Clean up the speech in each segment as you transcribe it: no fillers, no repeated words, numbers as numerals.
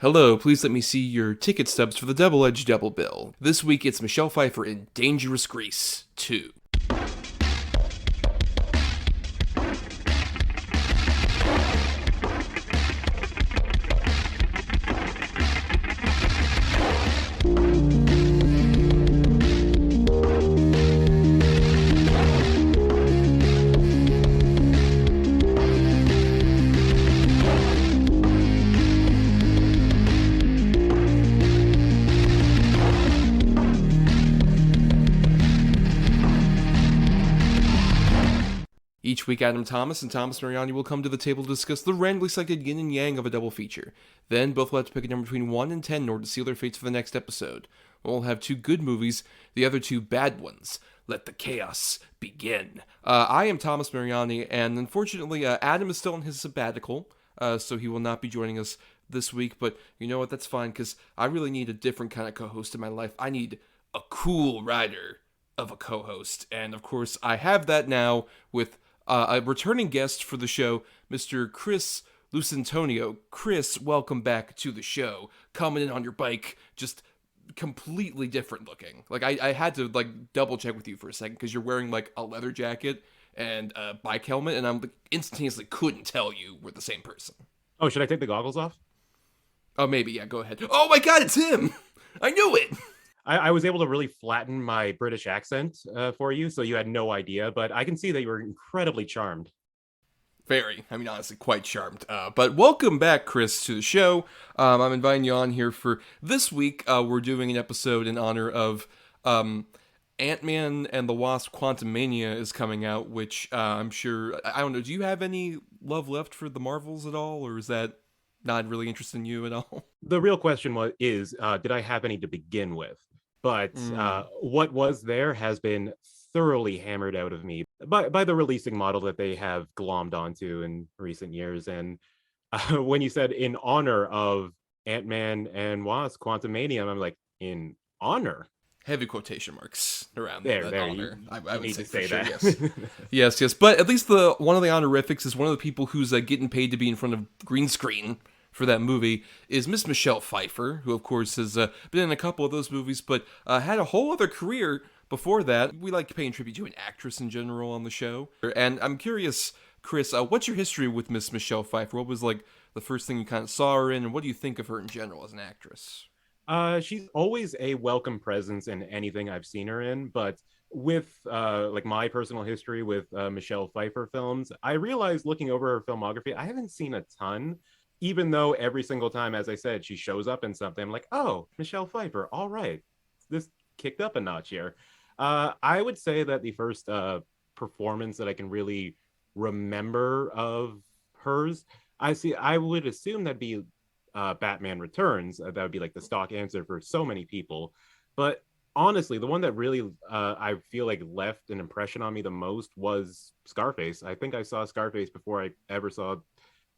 Hello, please let me see your ticket stubs for the double-edged double bill. This week it's Michelle Pfeiffer in Dangerous Grease 2. Each week, Adam Thomas and Thomas Mariani will come to the table to discuss the randomly selected yin and yang of a double feature. Then, both will have to pick a number between 1 and 10 in order to seal their fates for the next episode. We'll have 2 good movies, the other 2 bad ones. Let the chaos begin. I am Thomas Mariani, and unfortunately, Adam is still on his sabbatical, so he will not be joining us this week, but you know what, that's fine, because I really need a different kind of co-host in my life. I need a cool rider of a co-host, and of course, I have that now with a returning guest for the show, Mr. Chris Luciantonio. Chris, welcome back to the show. Coming in on your bike, just completely different looking. Like, I had to, double check with you for a second, because you're wearing, a leather jacket and a bike helmet, and I'm instantaneously couldn't tell you were the same person. Oh, should I take the goggles off? Oh, maybe, yeah, go ahead. Oh my god, it's him! I knew it! I was able to really flatten my British accent for you, so you had no idea, but I can see that you were incredibly charmed. Very. I mean, honestly, quite charmed. But welcome back, Chris, to the show. I'm inviting you on here for this week. We're doing an episode in honor of Ant-Man and The Wasp Quantumania is coming out, which I'm sure... I don't know, do you have any love left for the Marvels at all, or is that not really interested in you at all? The real question is, did I have any to begin with? But what was there has been thoroughly hammered out of me by the releasing model that they have glommed onto in recent years. And when you said in honor of Ant-Man and Wasp Quantumania, I'm like, in honor? Heavy quotation marks around there. Honor. I would say that. Sure, yes. yes. But at least one of the honorifics is one of the people who's getting paid to be in front of green screen for that movie is Miss Michelle Pfeiffer, who of course has been in a couple of those movies, but had a whole other career before that. We like paying tribute to an actress in general on the show. And I'm curious, Chris, what's your history with Miss Michelle Pfeiffer? What was the first thing you kind of saw her in, and what do you think of her in general as an actress? She's always a welcome presence in anything I've seen her in, but with my personal history with Michelle Pfeiffer films, I realized looking over her filmography, I haven't seen a ton. Even though every single time, as I said, she shows up in something, I'm like, oh, Michelle Pfeiffer, all right. This kicked up a notch here. I would say that the first performance that I can really remember of hers, I would assume that'd be Batman Returns. That would be the stock answer for so many people. But honestly, the one that really I feel like left an impression on me the most was Scarface. I think I saw Scarface before I ever saw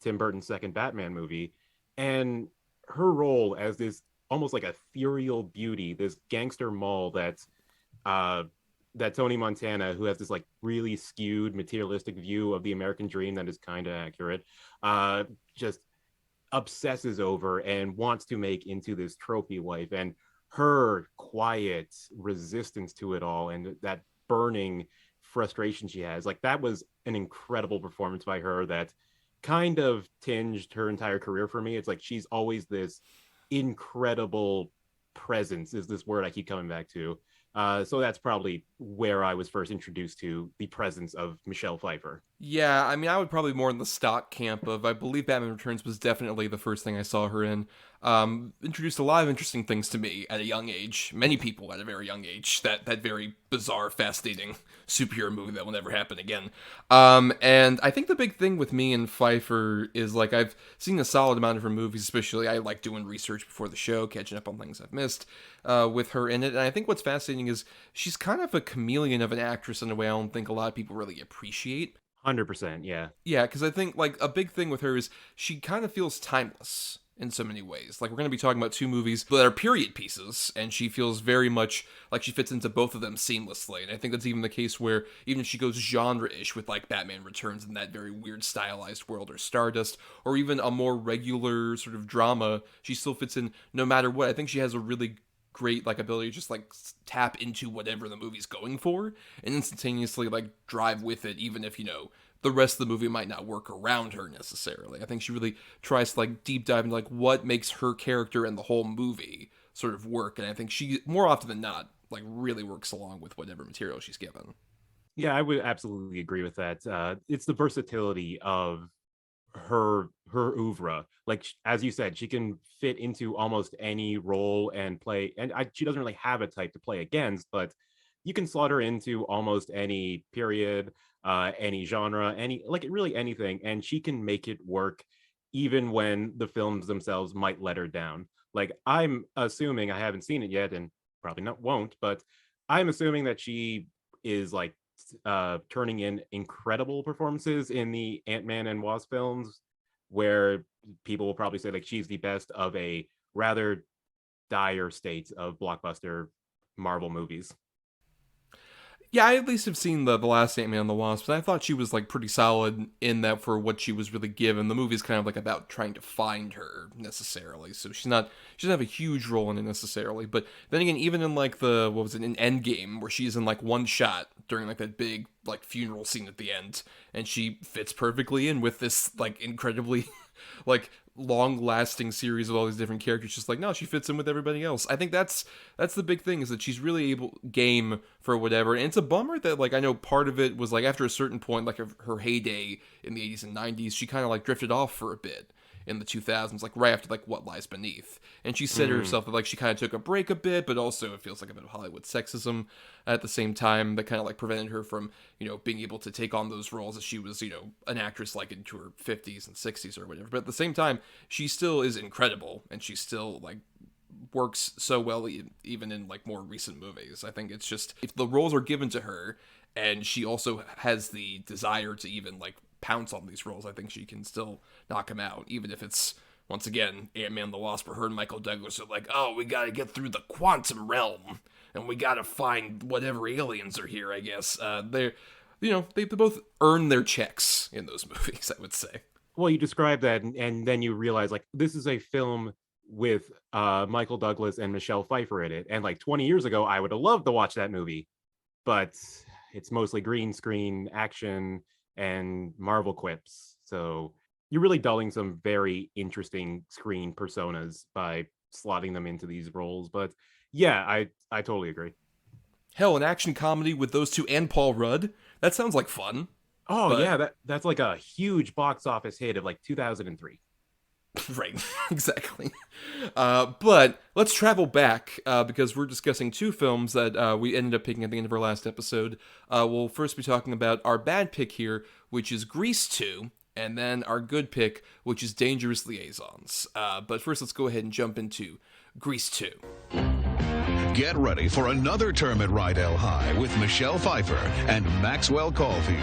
Tim Burton's second Batman movie, and her role as this almost ethereal beauty, this gangster mole that Tony Montana, who has this really skewed materialistic view of the American dream that is kind of accurate, just obsesses over and wants to make into this trophy wife, and her quiet resistance to it all and that burning frustration she has, that was an incredible performance by her that kind of tinged her entire career for me. It's she's always this incredible presence, is this word I keep coming back to. So that's probably where I was first introduced to the presence of Michelle Pfeiffer. Yeah, I mean, I would probably more in the stock camp of, I believe Batman Returns was definitely the first thing I saw her in. Introduced a lot of interesting things to me at a young age. Many people at a very young age. That very bizarre, fascinating superhero movie that will never happen again. And I think the big thing with me and Pfeiffer is, I've seen a solid amount of her movies, especially I like doing research before the show, catching up on things I've missed with her in it. And I think what's fascinating is she's kind of a chameleon of an actress in a way I don't think a lot of people really appreciate. 100%, yeah. Yeah, because I think, a big thing with her is she kind of feels timeless in so many ways. Like, we're going to be talking about two movies that are period pieces, and she feels very much like she fits into both of them seamlessly. And I think that's even the case where even if she goes genre-ish with like Batman Returns in that very weird stylized world, or Stardust, or even a more regular sort of drama, she still fits in no matter what. I think she has a really great like ability to just like tap into whatever the movie's going for and instantaneously like drive with it, even if, you know, the rest of the movie might not work around her necessarily. I think she really tries to like deep dive into like what makes her character and the whole movie sort of work. And I think she, more often than not, like really works along with whatever material she's given. Yeah, I would absolutely agree with that. It's the versatility of her oeuvre. Like as you said, she can fit into almost any role and play. And she doesn't really have a type to play against, but you can slot her into almost any period, any genre, any like really anything, and she can make it work, even when the films themselves might let her down. Like I'm assuming, I haven't seen it yet, and probably not won't, but I'm assuming that she is like turning in incredible performances in the Ant-Man and Wasp films, where people will probably say like she's the best of a rather dire state of blockbuster Marvel movies. Yeah, I at least have seen the last Ant-Man and the Wasp, and I thought she was like pretty solid in that for what she was really given. The movie's kind of like about trying to find her necessarily, so she doesn't have a huge role in it necessarily. But then again, even in like the what was it in Endgame, where she's in like one shot during like that big like funeral scene at the end, and she fits perfectly in with this like incredibly like long-lasting series of all these different characters. Just like, no, she fits in with everybody else. I think that's the big thing, is that she's really able game for whatever. And it's a bummer that like I know part of it was like after a certain point, like her heyday in the 80s and 90s, she kind of like drifted off for a bit in the 2000s, like right after like What Lies Beneath. And she said to herself that like she kind of took a break a bit, but also it feels like a bit of Hollywood sexism at the same time that kind of like prevented her from, you know, being able to take on those roles as she was, you know, an actress like into her 50s and 60s or whatever. But at the same time, she still is incredible, and she still like works so well even in like more recent movies. I think it's just if the roles are given to her and she also has the desire to even like pounce on these roles, I think she can still knock them out, even if it's once again Ant-Man and the Wasp, or her and Michael Douglas are like, oh, we gotta get through the quantum realm and we gotta find whatever aliens are here. I guess they're, you know, they both earn their checks in those movies, I would say. Well, you describe that, and then you realize like this is a film with Michael Douglas and Michelle Pfeiffer in it, and like 20 years ago I would have loved to watch that movie, but it's mostly green screen action and Marvel quips. So you're really dulling some very interesting screen personas by slotting them into these roles. But yeah, I totally agree. Hell, an action comedy with those two and Paul Rudd, that sounds like fun. Oh But yeah, that's like a huge box office hit of like 2003. right, exactly. But let's travel back because we're discussing two films that we ended up picking at the end of our last episode. We'll first be talking about our bad pick here, which is Grease 2, and then our good pick, which is Dangerous Liaisons. But first, let's go ahead and jump into Grease 2. Get ready for another term at Rydell High with Michelle Pfeiffer and Maxwell Caulfield.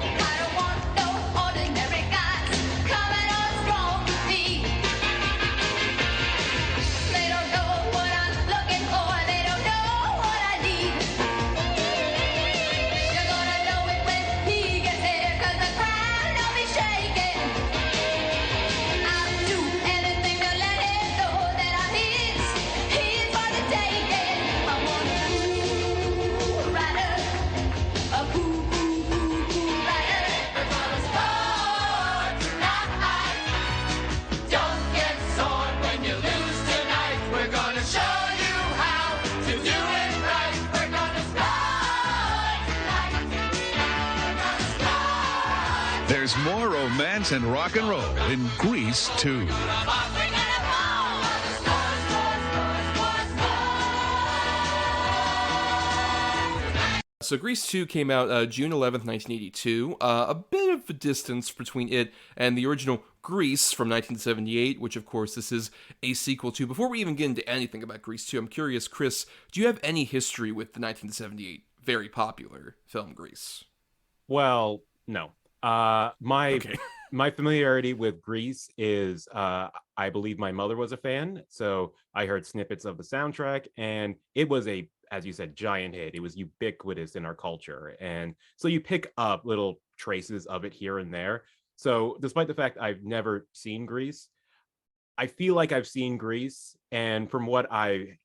I don't want no ordinary guys coming on strong to me. They don't know what I'm looking for. They don't know what I need. You're gonna know it when he gets here, 'cause the crowd don't be shaking. I'll do anything to let him know that I'm his. He's for the taking. I want a cool rider, a cool rider. We're gonna start tonight. Don't get sore when you lose tonight. We're gonna show you how to do it right. We're gonna start tonight. We're gonna start. There's more romance and rock and roll in Grease 2. We're gonna ball. Score, score, score, score, score. So Grease 2 came out June 11th, 1982. A bit of a distance between it and the original Grease from 1978, which of course this is a sequel to. Before we even get into anything about Grease 2, I'm curious, Chris, do you have any history with the 1978 very popular film Grease? Well, no. My Okay. my familiarity with Grease is I believe my mother was a fan, so I heard snippets of the soundtrack, and it was a, as you said, giant hit. It was ubiquitous in our culture, and so you pick up little traces of it here and there. So despite the fact I've never seen Grease, I feel like I've seen Grease, and from what I'm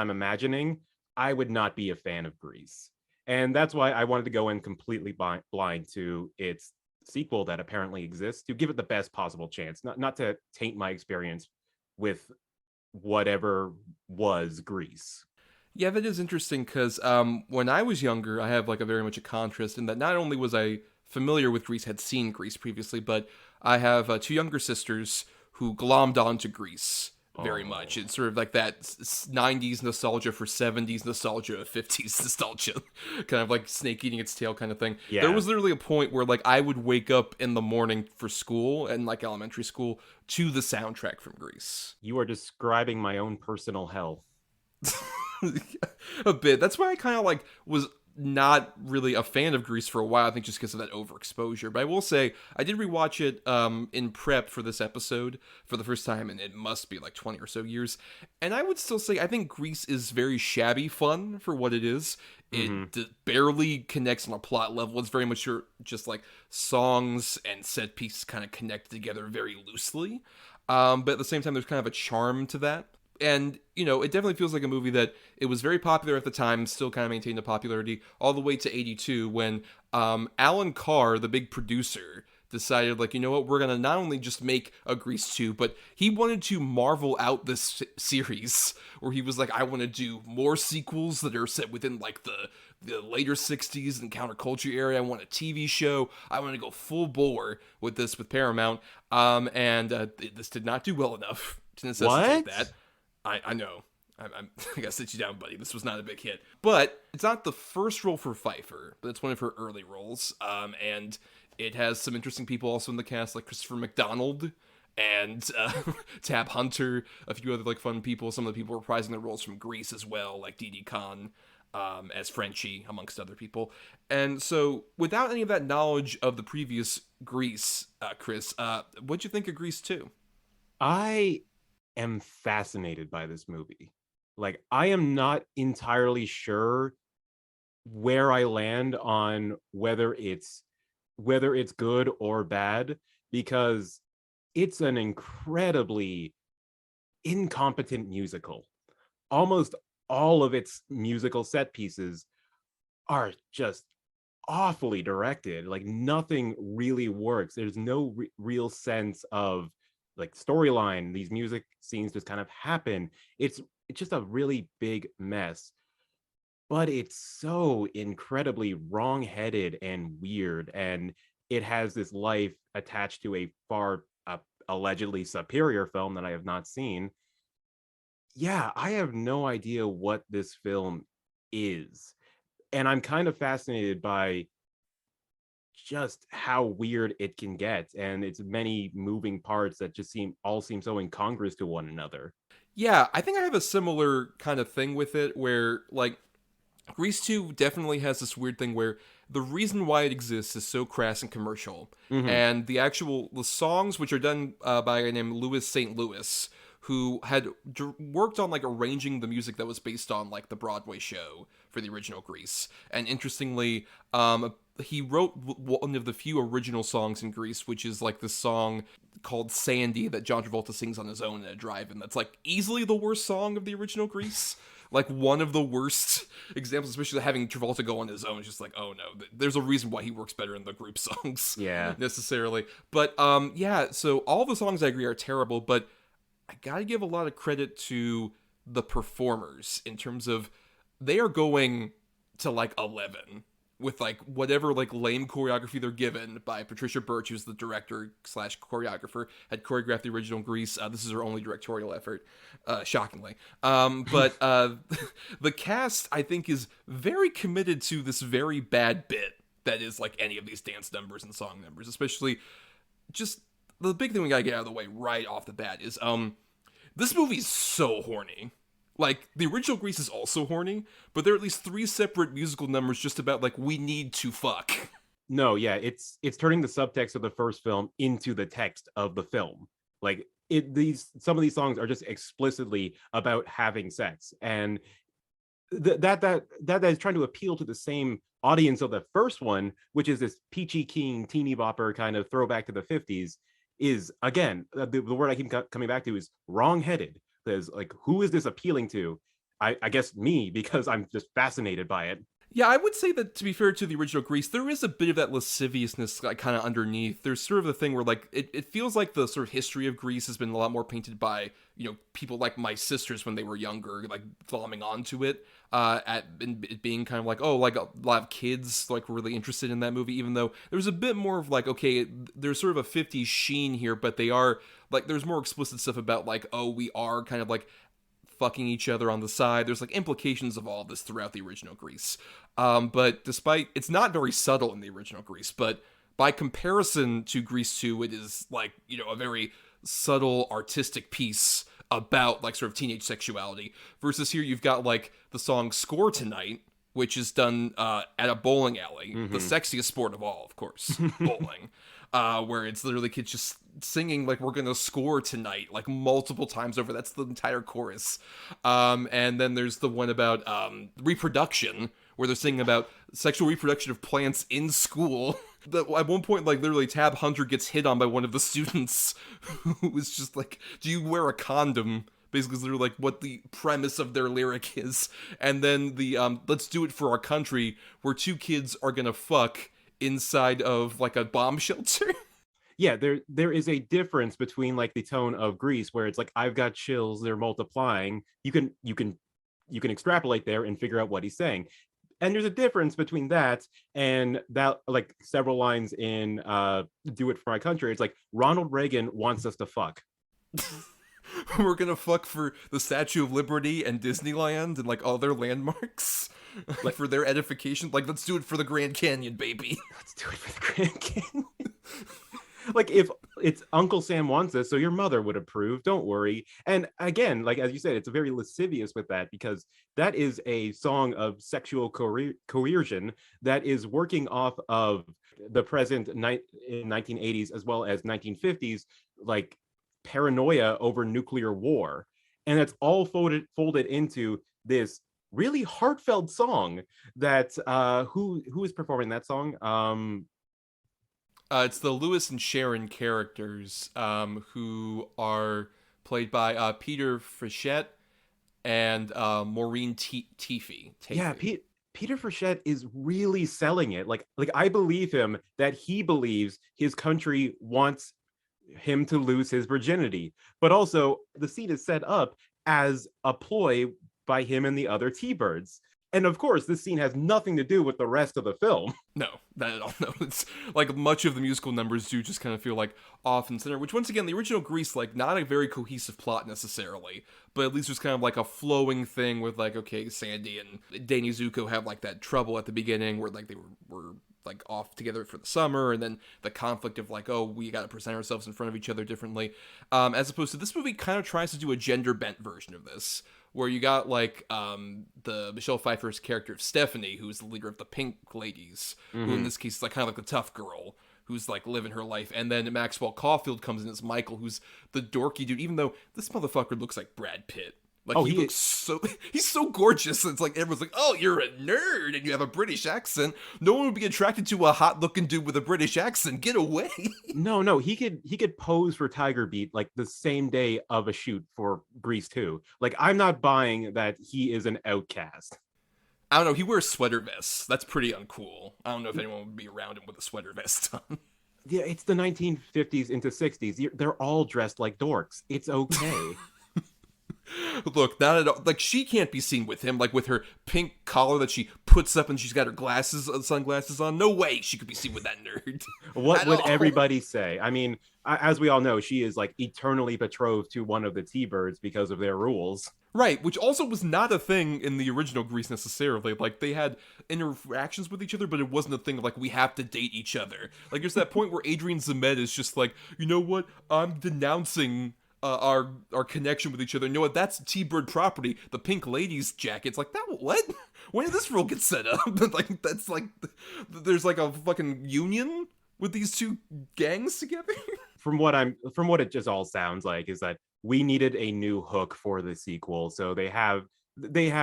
imagining, I would not be a fan of Grease. And that's why I wanted to go in completely blind to its sequel that apparently exists, to give it the best possible chance, not to taint my experience with whatever was Grease. Yeah, that is interesting because when I was younger, I have like a very much a contrast in that not only was I familiar with Grease, had seen Grease previously, but I have two younger sisters who glommed onto Grease very much. It's sort of like that 90s nostalgia for 70s nostalgia, 50s nostalgia, kind of like snake eating its tail kind of thing. Yeah. There was literally a point where like I would wake up in the morning for school and like elementary school to the soundtrack from Grease. You are describing my own personal hell. A bit. That's why I kind of like was not really a fan of Grease for a while. I think just because of that overexposure. But I will say I did rewatch it in prep for this episode for the first time, and it must be like 20 or so years. And I would still say I think Grease is very shabby fun for what it is. It barely connects on a plot level. It's very much just like songs and set pieces kind of connected together very loosely. But at the same time, there's kind of a charm to that. And, you know, it definitely feels like a movie that it was very popular at the time, still kind of maintained a popularity all the way to 82 when Alan Carr, the big producer, decided, like, you know what, we're going to not only just make a Grease 2, but he wanted to marvel out this series where he was like, I want to do more sequels that are set within, like, the later 60s and counterculture era. I want a TV show. I want to go full bore with this with Paramount. And this did not do well enough to necessitate that. I know. I gotta sit you down, buddy. This was not a big hit. But it's not the first role for Pfeiffer, but it's one of her early roles. And it has some interesting people also in the cast, like Christopher McDonald and Tab Hunter, a few other like fun people. Some of the people reprising their roles from Grease as well, like Didi Khan as Frenchie, amongst other people. And so, without any of that knowledge of the previous Grease, Chris, what'd you think of Grease 2? I am fascinated by this movie. Like, I am not entirely sure where I land on whether it's good or bad, because it's an incredibly incompetent musical. Almost all of its musical set pieces are just awfully directed. Like, nothing really works. There's no real sense of like storyline. These music scenes just kind of happen. It's just a really big mess, but it's so incredibly wrong-headed and weird, and it has this life attached to a far allegedly superior film that I have not seen. Yeah, I have no idea what this film is, and I'm kind of fascinated by just how weird it can get, and its many moving parts that just seem so incongruous to one another. Yeah, I think I have a similar kind of thing with it where, like, Grease 2 definitely has this weird thing where the reason why it exists is so crass and commercial. And the songs, which are done by a guy named Louis St. Louis, who had worked on, like, arranging the music that was based on, like, the Broadway show for the original Grease. And interestingly, he wrote one of the few original songs in Grease, which is like this song called Sandy that John Travolta sings on his own in a drive-in. That's like easily the worst song of the original Grease. Like one of the worst examples, especially having Travolta go on his own. It's just like, oh no, there's a reason why he works better in the group songs. Yeah. Necessarily. But yeah, so all the songs I agree are terrible, but I gotta give a lot of credit to the performers in terms of they are going to like 11 with like whatever like lame choreography they're given by Patricia Birch, who's the director / choreographer, had choreographed the original Grease. This is her only directorial effort, shockingly. But the cast, I think, is very committed to this very bad bit that is like any of these dance numbers and song numbers, especially just the big thing we gotta get out of the way right off the bat is this movie's so horny. Like, the original Grease is also horny, but there are at least 3 separate musical numbers just about, like, we need to fuck. No, yeah, it's turning the subtext of the first film into the text of the film. Like, some of these songs are just explicitly about having sex, and that is trying to appeal to the same audience of the first one, which is this peachy keen teeny bopper kind of throwback to the 50s, is again the word I keep coming back to is wrong-headed. Because like, who is this appealing to? I guess me, because I'm just fascinated by it. Yeah, I would say that, to be fair to the original Grease, there is a bit of that lasciviousness like, kind of underneath. There's sort of the thing where, like, it feels like the sort of history of Grease has been a lot more painted by, you know, people like my sisters when they were younger, like, glomming onto it, it being kind of like, oh, like, a lot of kids, like, were really interested in that movie, even though there's a bit more of, like, okay, there's sort of a 50s sheen here, but they are, like, there's more explicit stuff about, like, oh, we are kind of, like, fucking each other on the side. There's like implications of all this throughout the original Grease. But despite, it's not very subtle in the original Grease, but by comparison to Grease 2, it is like, you know, a very subtle artistic piece about like sort of teenage sexuality. Versus here you've got like the song Score Tonight, which is done at a bowling alley. The sexiest sport of all, of course, bowling. Where it's literally kids just singing like we're gonna score tonight like multiple times over. That's the entire chorus. And then there's the one about reproduction, where they're singing about sexual reproduction of plants in school. At one point, like literally Tab Hunter gets hit on by one of the students who was just like, do you wear a condom? Basically, is literally like what the premise of their lyric is. And then the let's do it for our country, where two kids are gonna fuck inside of like a bomb shelter. Yeah, there is a difference between like the tone of Grease, where it's like, I've got chills, they're multiplying. You can extrapolate there and figure out what he's saying. And there's a difference between that and that, like several lines in Do It For My Country. It's like, Ronald Reagan wants us to fuck. We're gonna fuck for the Statue of Liberty and Disneyland and like all their landmarks. Like for their edification. Like, let's do it for the Grand Canyon, baby. Let's do it for the Grand Canyon. Like, if it's Uncle Sam wants this, so your mother would approve, don't worry. And again, like as you said, it's very lascivious with that, because that is a song of sexual coercion that is working off of the present in 1980s as well as 1950s, like paranoia over nuclear war. And it's all folded into this really heartfelt song that who is performing that song? It's the Lewis and Sharon characters, who are played by Peter Frechette and Maureen Teefy. Yeah, Peter Frechette is really selling it. Like I believe him that he believes his country wants him to lose his virginity, but also the scene is set up as a ploy by him and the other T-Birds. And of course, this scene has nothing to do with the rest of the film. No, not at all. No, it's like much of the musical numbers do just kind of feel like off and center, which once again, the original Grease, like not a very cohesive plot necessarily, but at least there's kind of like a flowing thing with like, okay, Sandy and Danny Zuko have like that trouble at the beginning where like they were like off together for the summer, and then the conflict of like, oh, we got to present ourselves in front of each other differently, as opposed to this movie kind of tries to do a gender bent version of this, where you got like the Michelle Pfeiffer's character of Stephanie, who's the leader of the Pink Ladies, who in this case is like kind of like the tough girl who's like living her life, and then Maxwell Caulfield comes in as Michael, who's the dorky dude, even though this motherfucker looks like Brad Pitt. Like, he looks he's so gorgeous. It's like, everyone's like, oh, you're a nerd and you have a British accent. No one would be attracted to a hot looking dude with a British accent. Get away. No, he could pose for Tiger Beat like the same day of a shoot for Grease 2. Like, I'm not buying that he is an outcast. I don't know. He wears sweater vests. That's pretty uncool. I don't know if anyone would be around him with a sweater vest on. Yeah, it's the 1950s into 60s. They're all dressed like dorks. It's okay. Look, not at all. Like, she can't be seen with him, like with her pink collar that she puts up and she's got her sunglasses on. No way she could be seen with that nerd. What would everybody say? I mean, as we all know, she is like eternally betrothed to one of the T-Birds because of their rules. Right, which also was not a thing in the original Grease necessarily. Like, they had interactions with each other, but it wasn't a thing of like, we have to date each other. Like, there's that point where Adrian Zemed is just like, you know what? I'm denouncing our connection with each other. You know what? That's T-Bird property. The Pink Ladies jacket's like, that what? When did this rule get set up? Like, that's like, there's like a fucking union with these two gangs together. from what it just all sounds like is that we needed a new hook for the sequel, so they have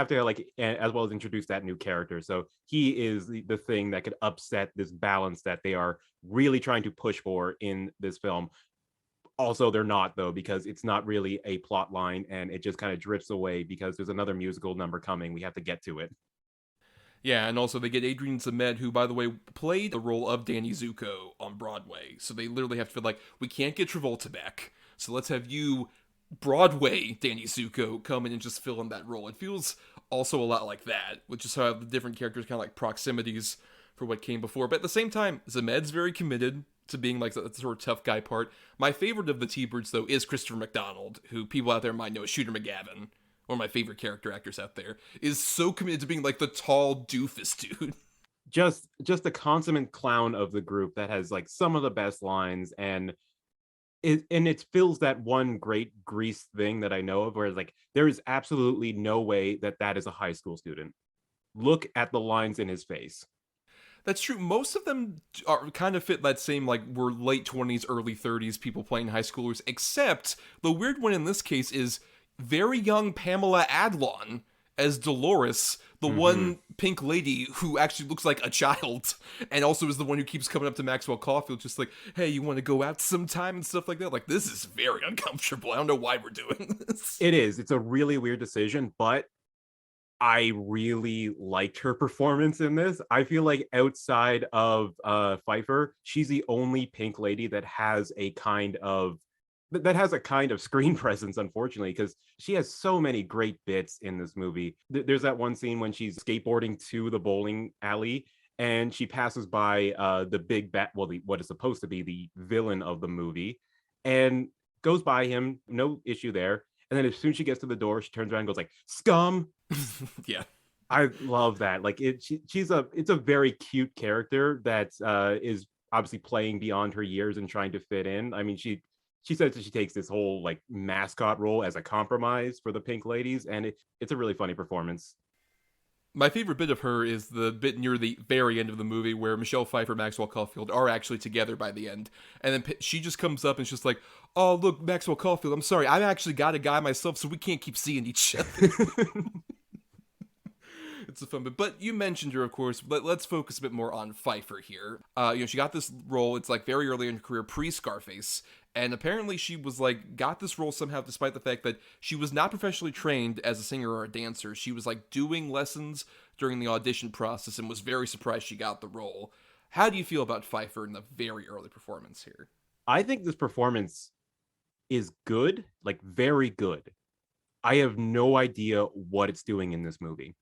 to like as well as introduce that new character. So he is the thing that could upset this balance that they are really trying to push for in this film. Also, they're not, though, because it's not really a plot line and it just kind of drifts away because there's another musical number coming. We have to get to it. Yeah, and also they get Adrian Zmed, who, by the way, played the role of Danny Zuko on Broadway. So they literally have to feel like, we can't get Travolta back, so let's have you, Broadway Danny Zuko, come in and just fill in that role. It feels also a lot like that, which is how the different characters kind of like proximities for what came before. But at the same time, Zed's very committed to being like the sort of tough guy part. My favorite of the T-Birds, though, is Christopher McDonald, who people out there might know as Shooter McGavin, one of my favorite character actors out there, is so committed to being like the tall doofus dude. Just a consummate clown of the group that has like some of the best lines, and it fills that one great Grease thing that I know of, where it's like there is absolutely no way that is a high school student. Look at the lines in his face. That's true. Most of them are kind of fit that same, like, we're late 20s, early 30s people playing high schoolers, except the weird one in this case is very young Pamela Adlon as Dolores, the one pink lady who actually looks like a child, and also is the one who keeps coming up to Maxwell Caulfield just like, hey, you want to go out sometime and stuff like that. Like, this is very uncomfortable. I don't know why we're doing this. It is. It's a really weird decision, but I really liked her performance in this. I feel like outside of Pfeiffer, she's the only pink lady that has a kind of screen presence, unfortunately, because she has so many great bits in this movie. There's that one scene when she's skateboarding to the bowling alley and she passes by the big bat, what is supposed to be the villain of the movie, and goes by him, no issue there. And then as soon as she gets to the door, she turns around and goes like, "Scum." Yeah. I love that. Like it's a very cute character that is obviously playing beyond her years and trying to fit in. I mean, she says that she takes this whole like mascot role as a compromise for the pink ladies, and it's a really funny performance. My favorite bit of her is the bit near the very end of the movie where Michelle Pfeiffer and Maxwell Caulfield are actually together by the end. And then she just comes up and she's just like, oh, look, Maxwell Caulfield, I'm sorry, I've actually got a guy myself, so we can't keep seeing each other. It's a fun bit. But you mentioned her, of course. Let's focus a bit more on Pfeiffer here. She got this role, it's like very early in her career, pre-Scarface. And apparently she was like, got this role somehow despite the fact that she was not professionally trained as a singer or a dancer. She was like doing lessons during the audition process and was very surprised she got the role. How do you feel about Pfeiffer in the very early performance here? I think this performance is good, like very good. I have no idea what it's doing in this movie.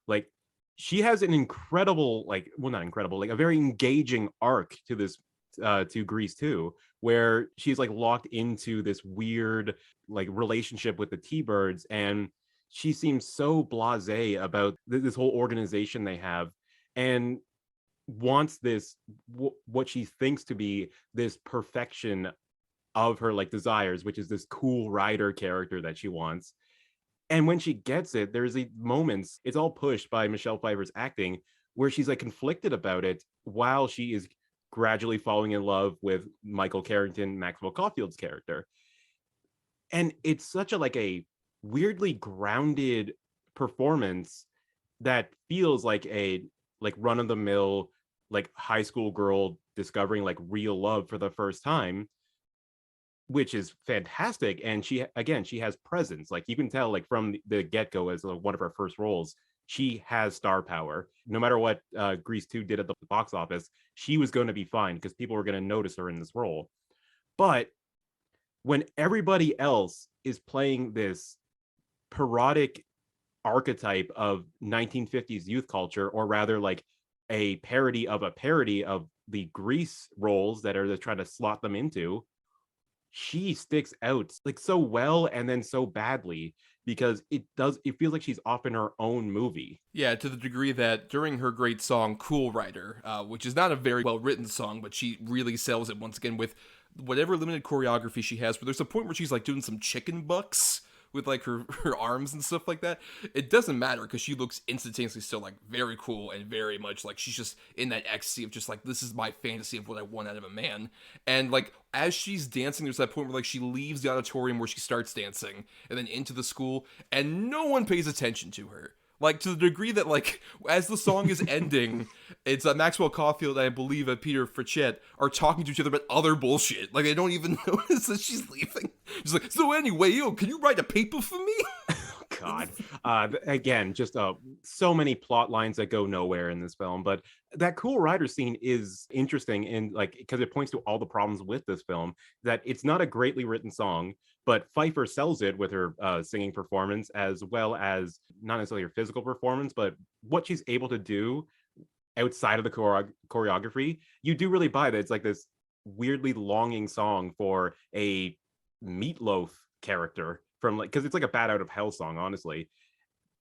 Like, she has an incredible, like, well, not incredible, like a very engaging arc to this, to Grease 2, where she's like locked into this weird like relationship with the T-Birds, and she seems so blasé about this whole organization they have, and wants this what she thinks to be this perfection of her like desires, which is this cool rider character that she wants. And when she gets it, there's these moments, it's all pushed by Michelle Pfeiffer's acting, where she's like conflicted about it while she is gradually falling in love with Michael Carrington, Maxwell Caulfield's character. And it's such a like a weirdly grounded performance that feels like a like run-of-the-mill like high school girl discovering like real love for the first time, which is fantastic. And she has presence. Like you can tell like from the get-go as like, one of her first roles, she has star power. No matter what Grease 2 did at the box office, she was going to be fine because people were going to notice her in this role. But when everybody else is playing this parodic archetype of 1950s youth culture, or rather like a parody of the Grease roles that are they're trying to slot them into, she sticks out like so well and then so badly, because it feels like she's off in her own movie. Yeah, to the degree that during her great song Cool Rider, which is not a very well written song, but she really sells it once again with whatever limited choreography she has, where there's a point where she's like doing some chicken bucks with like her arms and stuff like that, it doesn't matter because she looks instantaneously still like very cool and very much like she's just in that ecstasy of just like, this is my fantasy of what I want out of a man. And like as she's dancing, there's that point where like she leaves the auditorium where she starts dancing and then into the school, and no one pays attention to her. Like, to the degree that, like, as the song is ending, it's Maxwell Caulfield and I believe Peter Frechette are talking to each other about other bullshit. Like, they don't even notice that she's leaving. She's like, so anyway, yo, can you write a paper for me? God. Again, just so many plot lines that go nowhere in this film. But that cool rider scene is interesting, and like, because it points to all the problems with this film, that it's not a greatly written song, but Pfeiffer sells it with her singing performance, as well as not necessarily her physical performance, but what she's able to do outside of the choreography. You do really buy that it's like this weirdly longing song for a Meatloaf character from, like, because it's like a Bat Out of Hell song, honestly.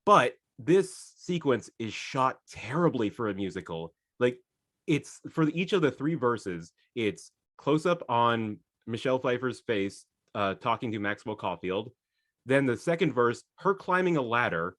But this sequence is shot terribly for a musical. Like, it's for each of the three verses, it's close up on Michelle Pfeiffer's face talking to Maxwell Caulfield. Then the second verse, her climbing a ladder.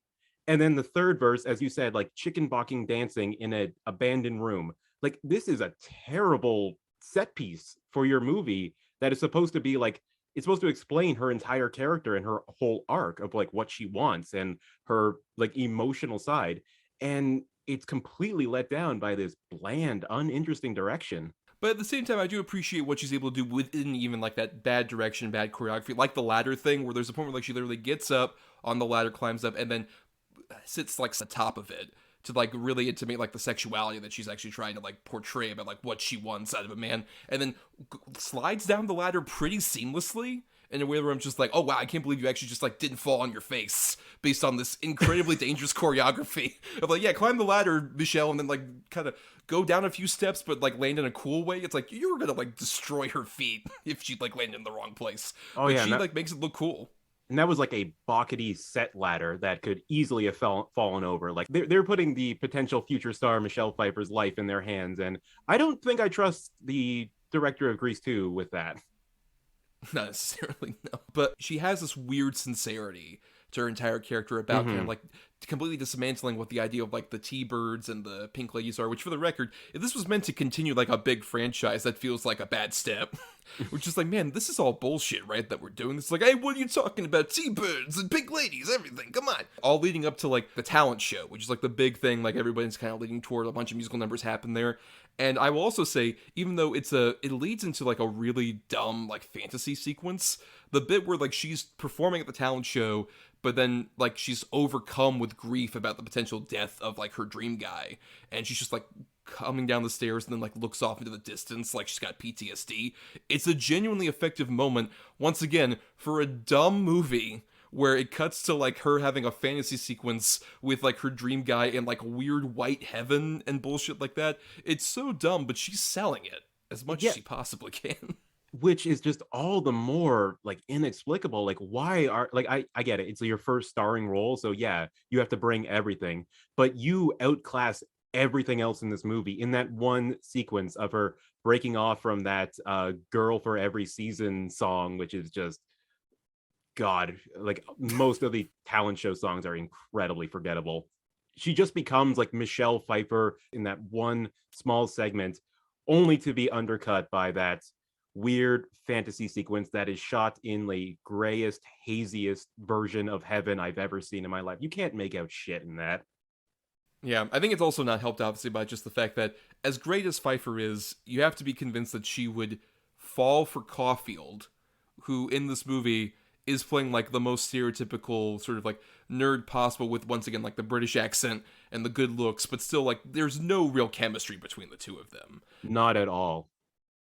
And then the third verse, as you said, like chicken balking dancing in an abandoned room. Like, this is a terrible set piece for your movie that is supposed to be like, it's supposed to explain her entire character and her whole arc of like what she wants and her like emotional side. And it's completely let down by this bland, uninteresting direction. But at the same time, I do appreciate what she's able to do within even like that bad direction, bad choreography, like the ladder thing, where there's a point where like she literally gets up on the ladder, climbs up, and then sits like on top of it to like really intimate like the sexuality that she's actually trying to like portray about like what she wants out of a man, and then slides down the ladder pretty seamlessly in a way where I'm just like, oh wow, I can't believe you actually just like didn't fall on your face based on this incredibly dangerous choreography of like, yeah, climb the ladder, Michelle, and then like kind of go down a few steps but like land in a cool way. It's like you were gonna like destroy her feet if she like landed in the wrong place. Oh but yeah, she like makes it look cool. and that was like a balkety set ladder that could easily have fallen over. Like, they're putting the potential future star Michelle Pfeiffer's life in their hands, and I don't think I trust the director of Grease 2 with that. Not necessarily, no. But she has this weird sincerity to her entire character about kind of like completely dismantling what the idea of like the T-Birds and the Pink Ladies are, which for the record, if this was meant to continue like a big franchise, that feels like a bad step. Which is like, man, this is all bullshit, right? That we're doing this. Like, hey, what are you talking about? T-Birds and Pink Ladies, everything, come on. All leading up to like the talent show, which is like the big thing, like everybody's kind of leading toward, a bunch of musical numbers happen there. And I will also say, even though it leads into like a really dumb like fantasy sequence, the bit where like she's performing at the talent show, but then like she's overcome with grief about the potential death of like her dream guy, and she's just like coming down the stairs and then like looks off into the distance like she's got PTSD. It's a genuinely effective moment, once again, for a dumb movie where it cuts to like her having a fantasy sequence with like her dream guy in like weird white heaven and bullshit like that. It's so dumb, but she's selling it as much as she possibly can. Which is just all the more like inexplicable. Like, why are, like, I get it, it's your first starring role, so yeah, you have to bring everything, but you outclass everything else in this movie in that one sequence of her breaking off from that Girl for Every Season song, which is just, God, like most of the talent show songs are incredibly forgettable. She just becomes like Michelle Pfeiffer in that one small segment, only to be undercut by that weird fantasy sequence that is shot in the grayest, haziest version of heaven I've ever seen in my life. You can't make out shit in that. Yeah, I think it's also not helped, obviously, by just the fact that, as great as Pfeiffer is, you have to be convinced that she would fall for Caulfield, who, in this movie, is playing, like, the most stereotypical sort of, like, nerd possible with, once again, like, the British accent and the good looks, but still, like, there's no real chemistry between the two of them. Not at all.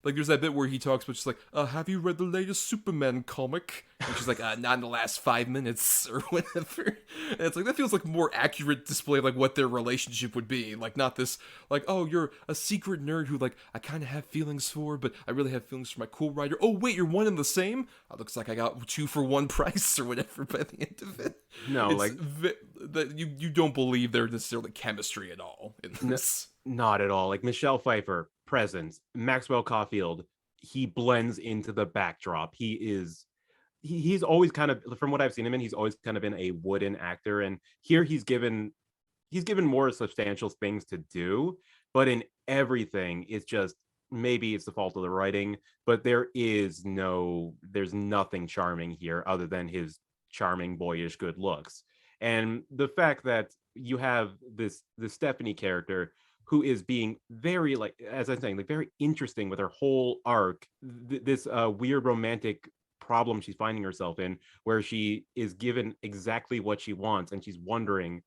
Like, there's that bit where he talks, but just like, have you read the latest Superman comic? And she's like, not in the last 5 minutes, or whatever. And it's like, that feels like more accurate display of, like, what their relationship would be. Like, not this, like, oh, you're a secret nerd who, like, I kind of have feelings for, but I really have feelings for my co-writer. Oh, wait, you're one and the same? Oh, looks like I got 2 for 1 price, or whatever, by the end of it. No, it's like... you don't believe there's necessarily chemistry at all in this. Not at all. Like, Michelle Pfeiffer, presence. Maxwell Caulfield, he blends into the backdrop. He is he's always kind of, from what I've seen him in, he's always kind of been a wooden actor, and here he's given more substantial things to do, but in everything, it's just, maybe it's the fault of the writing, but there's nothing charming here other than his charming, boyish good looks. And the fact that you have this Stephanie character who is being very, like, as I'm saying, like, very interesting with her whole arc, this weird romantic problem she's finding herself in, where she is given exactly what she wants, and she's wondering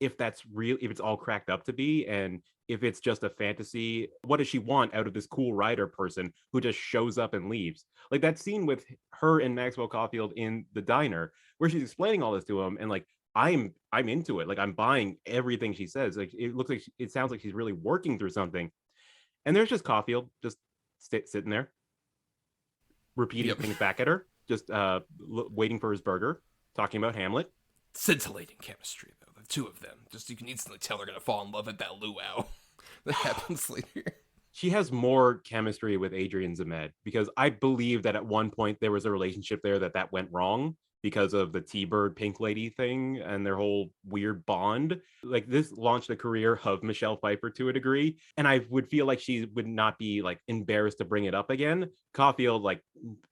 if that's real, if it's all cracked up to be, and if it's just a fantasy. What does she want out of this cool writer person who just shows up and leaves? Like that scene with her and Maxwell Caulfield in the diner, where she's explaining all this to him, and like, I'm into it. Like, I'm buying everything she says. Like, it sounds like she's really working through something. And there's just Caulfield just sitting there, repeating things back at her, just waiting for his burger, talking about Hamlet. Scintillating chemistry, though, the two of them. Just, you can instantly tell they're gonna fall in love at that luau that happens later. She has more chemistry with Adrian Zemed, because I believe that at one point there was a relationship there that went wrong because of the T-Bird Pink Lady thing and their whole weird bond. Like, this launched the career of Michelle Pfeiffer to a degree, and I would feel like she would not be like embarrassed to bring it up again. Caulfield, like,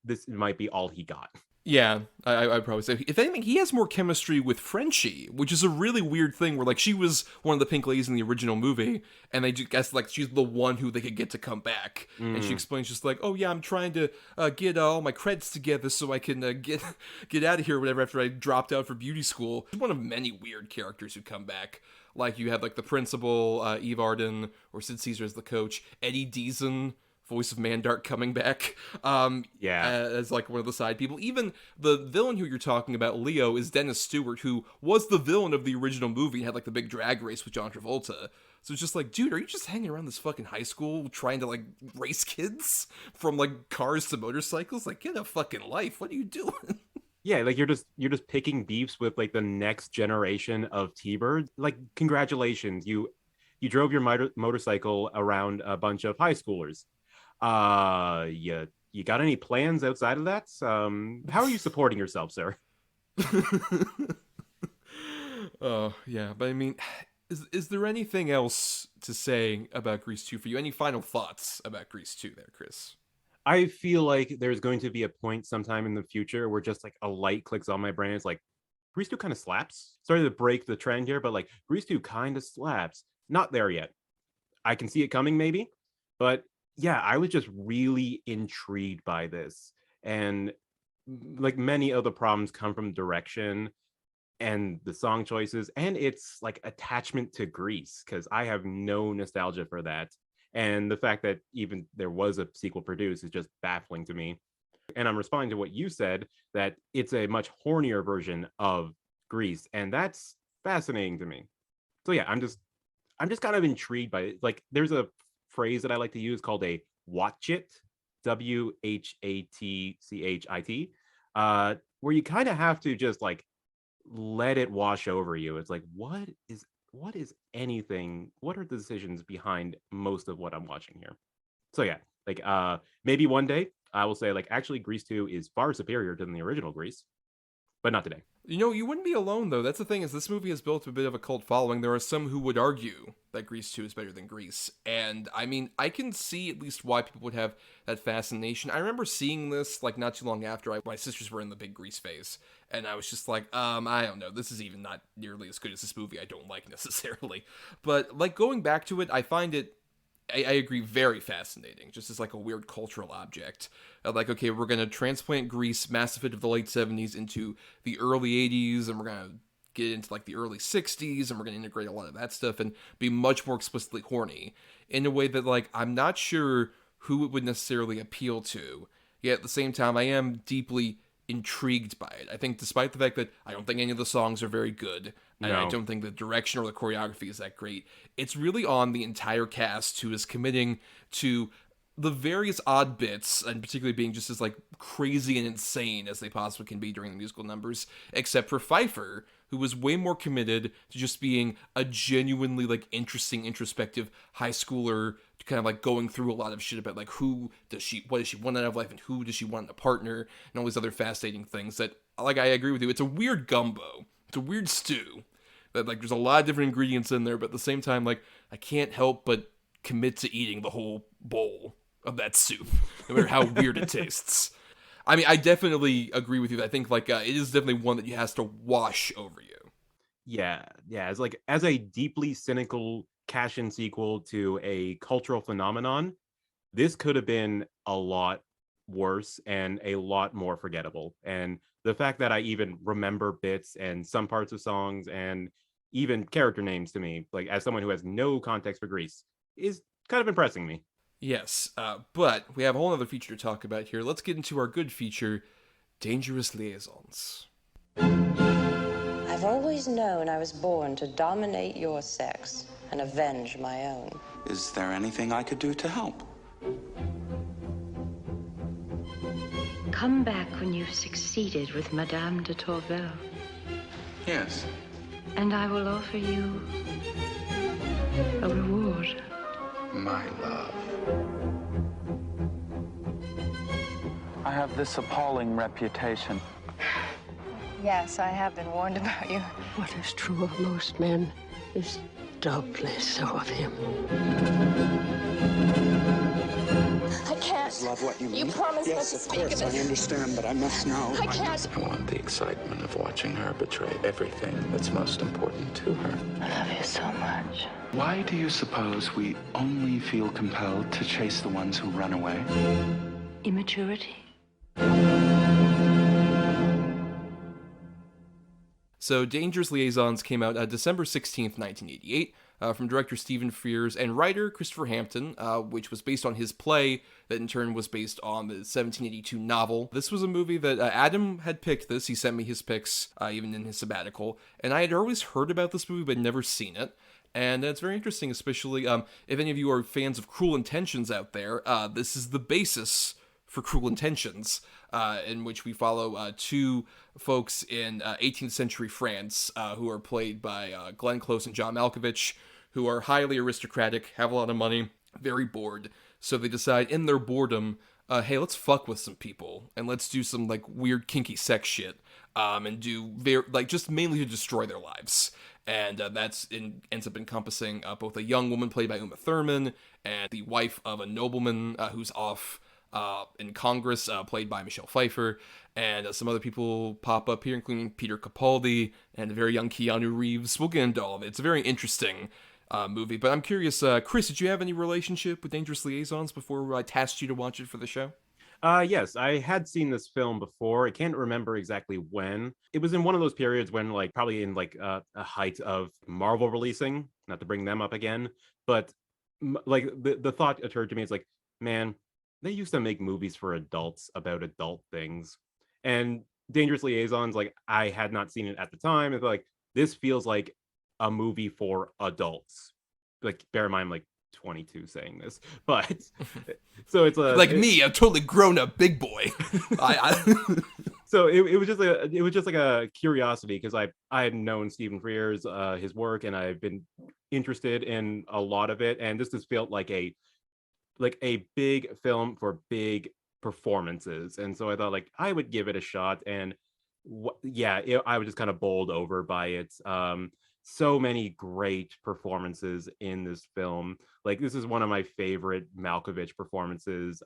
this might be all he got. Yeah, I'd probably say, if anything, he has more chemistry with Frenchie, which is a really weird thing, where, like, she was one of the pink ladies in the original movie, and they just guess, like, she's the one who they could get to come back. And she explains just like, oh yeah, I'm trying to get all my credits together so I can get out of here or whatever after I dropped out for beauty school. She's one of many weird characters who come back. Like, you have, like, the principal, Eve Arden, or Sid Caesar as the coach, Eddie Deason, voice of Mandark, coming back as like one of the side people. Even the villain who you're talking about, Leo, is Dennis Stewart, who was the villain of the original movie and had like the big drag race with John Travolta. So it's just like, dude, are you just hanging around this fucking high school trying to like race kids from like cars to motorcycles? Like, get a fucking life. What are you doing? Yeah, like, you're just picking beefs with like the next generation of T-Birds. Like, congratulations, you drove your motorcycle around a bunch of high schoolers. You got any plans outside of that? How are you supporting yourself, sir? Oh, yeah, but I mean, is there anything else to say about Grease 2 for you? Any final thoughts about Grease 2 there, Chris? I feel like there's going to be a point sometime in the future where just like a light clicks on my brain. It's like, Grease 2 kind of slaps. Sorry to break the trend here, but like, Grease 2 kind of slaps. Not there yet. I can see it coming maybe, but yeah, I was just really intrigued by this. And like, many of the problems come from direction and the song choices, and it's like attachment to Grease, because I have no nostalgia for that. And the fact that even there was a sequel produced is just baffling to me. And I'm responding to what you said, that it's a much hornier version of Grease, and that's fascinating to me. So yeah, I'm just kind of intrigued by it. Like, there's a phrase that I like to use called a watch it, WHATCHIT, where you kind of have to just like let it wash over you. It's like, what is anything? What are the decisions behind most of what I'm watching here? So yeah, like maybe one day I will say, like, actually Grease 2 is far superior to the original Grease, but not today. You know, you wouldn't be alone, though. That's the thing, is this movie has built a bit of a cult following. There are some who would argue that Grease 2 is better than Grease. And, I mean, I can see at least why people would have that fascination. I remember seeing this, like, not too long after my sisters were in the big Grease phase. And I was just like, I don't know. This is even not nearly as good as this movie I don't like necessarily. But, like, going back to it, I find it, I agree, very fascinating, just as like a weird cultural object. Like, okay, we're going to transplant Grease, massive hit of the late 70s, into the early 80s, and we're going to get into like the early 60s, and we're going to integrate a lot of that stuff and be much more explicitly horny in a way that, like, I'm not sure who it would necessarily appeal to. Yet at the same time, I am deeply intrigued by it. I think, despite the fact that I don't think any of the songs are very good, and I don't think the direction or the choreography is that great, it's really on the entire cast who is committing to the various odd bits, and particularly being just as like crazy and insane as they possibly can be during the musical numbers, except for Pfeiffer, who was way more committed to just being a genuinely like interesting, introspective high schooler, kind of like going through a lot of shit about like what does she want out of life, and who does she want in a partner, and all these other fascinating things that, like, I agree with you, it's a weird gumbo, it's a weird stew, that like there's a lot of different ingredients in there, but at the same time, like, I can't help but commit to eating the whole bowl of that soup, no matter how weird it tastes. I mean, I definitely agree with you. I think like it is definitely one that has to wash over you. Yeah, as a deeply cynical cash-in sequel to a cultural phenomenon, this could have been a lot worse and a lot more forgettable. And the fact that I even remember bits and some parts of songs and even character names to me, like as someone who has no context for Greece, is kind of impressing me. Yes, but we have a whole other feature to talk about here. Let's get into our good feature, Dangerous Liaisons. I've always known I was born to dominate your sex and avenge my own. Is there anything I could do to help? Come back when you've succeeded with Madame de Tourvel, Yes. and I will offer you a reward. My love. I have this appalling reputation. Yes, I have been warned about you. What is true of most men is doubly so of him. I can't. Love what you mean? You promised not yes, to of speak course, of it. I understand, but I must know. I can't. I want the excitement of watching her betray everything that's most important to her. I love you so much. Why do you suppose we only feel compelled to chase the ones who run away? Immaturity. So, Dangerous Liaisons came out December 16th, 1988, from director Stephen Frears and writer Christopher Hampton, which was based on his play that in turn was based on the 1782 novel. This was a movie that Adam had picked this. He sent me his picks, even in his sabbatical, and I had always heard about this movie but never seen it. And it's very interesting, especially if any of you are fans of Cruel Intentions out there. This is the basis for Cruel Intentions, in which we follow two folks in 18th century France who are played by Glenn Close and John Malkovich, who are highly aristocratic, have a lot of money, very bored. So they decide in their boredom, hey, let's fuck with some people and let's do some like weird kinky sex shit, and do just mainly to destroy their lives. And ends up encompassing both a young woman played by Uma Thurman and the wife of a nobleman who's off in Congress, played by Michelle Pfeiffer, and some other people pop up here, including Peter Capaldi and a very young Keanu Reeves. We'll get into all of it. It's a very interesting movie, but I'm curious, Chris, did you have any relationship with Dangerous Liaisons before I tasked you to watch it for the show? Yes, I had seen this film before. I can't remember exactly when. It was in one of those periods when, like, probably in like a height of Marvel releasing, not to bring them up again, but like the thought occurred to me, it's like, man, they used to make movies for adults about adult things. And Dangerous Liaisons, like, I had not seen it at the time. It's like, this feels like a movie for adults. Like, bear in mind, I'm like 22 saying this, but so it's me, a totally grown up big boy. So it was just like a curiosity, because I had known Stephen Frears, his work, and I've been interested in a lot of it, and this just felt like a big film for big performances, and so I thought, like, I would give it a shot. And I was just kind of bowled over by it. So many great performances in this film. Like, this is one of my favorite Malkovich performances.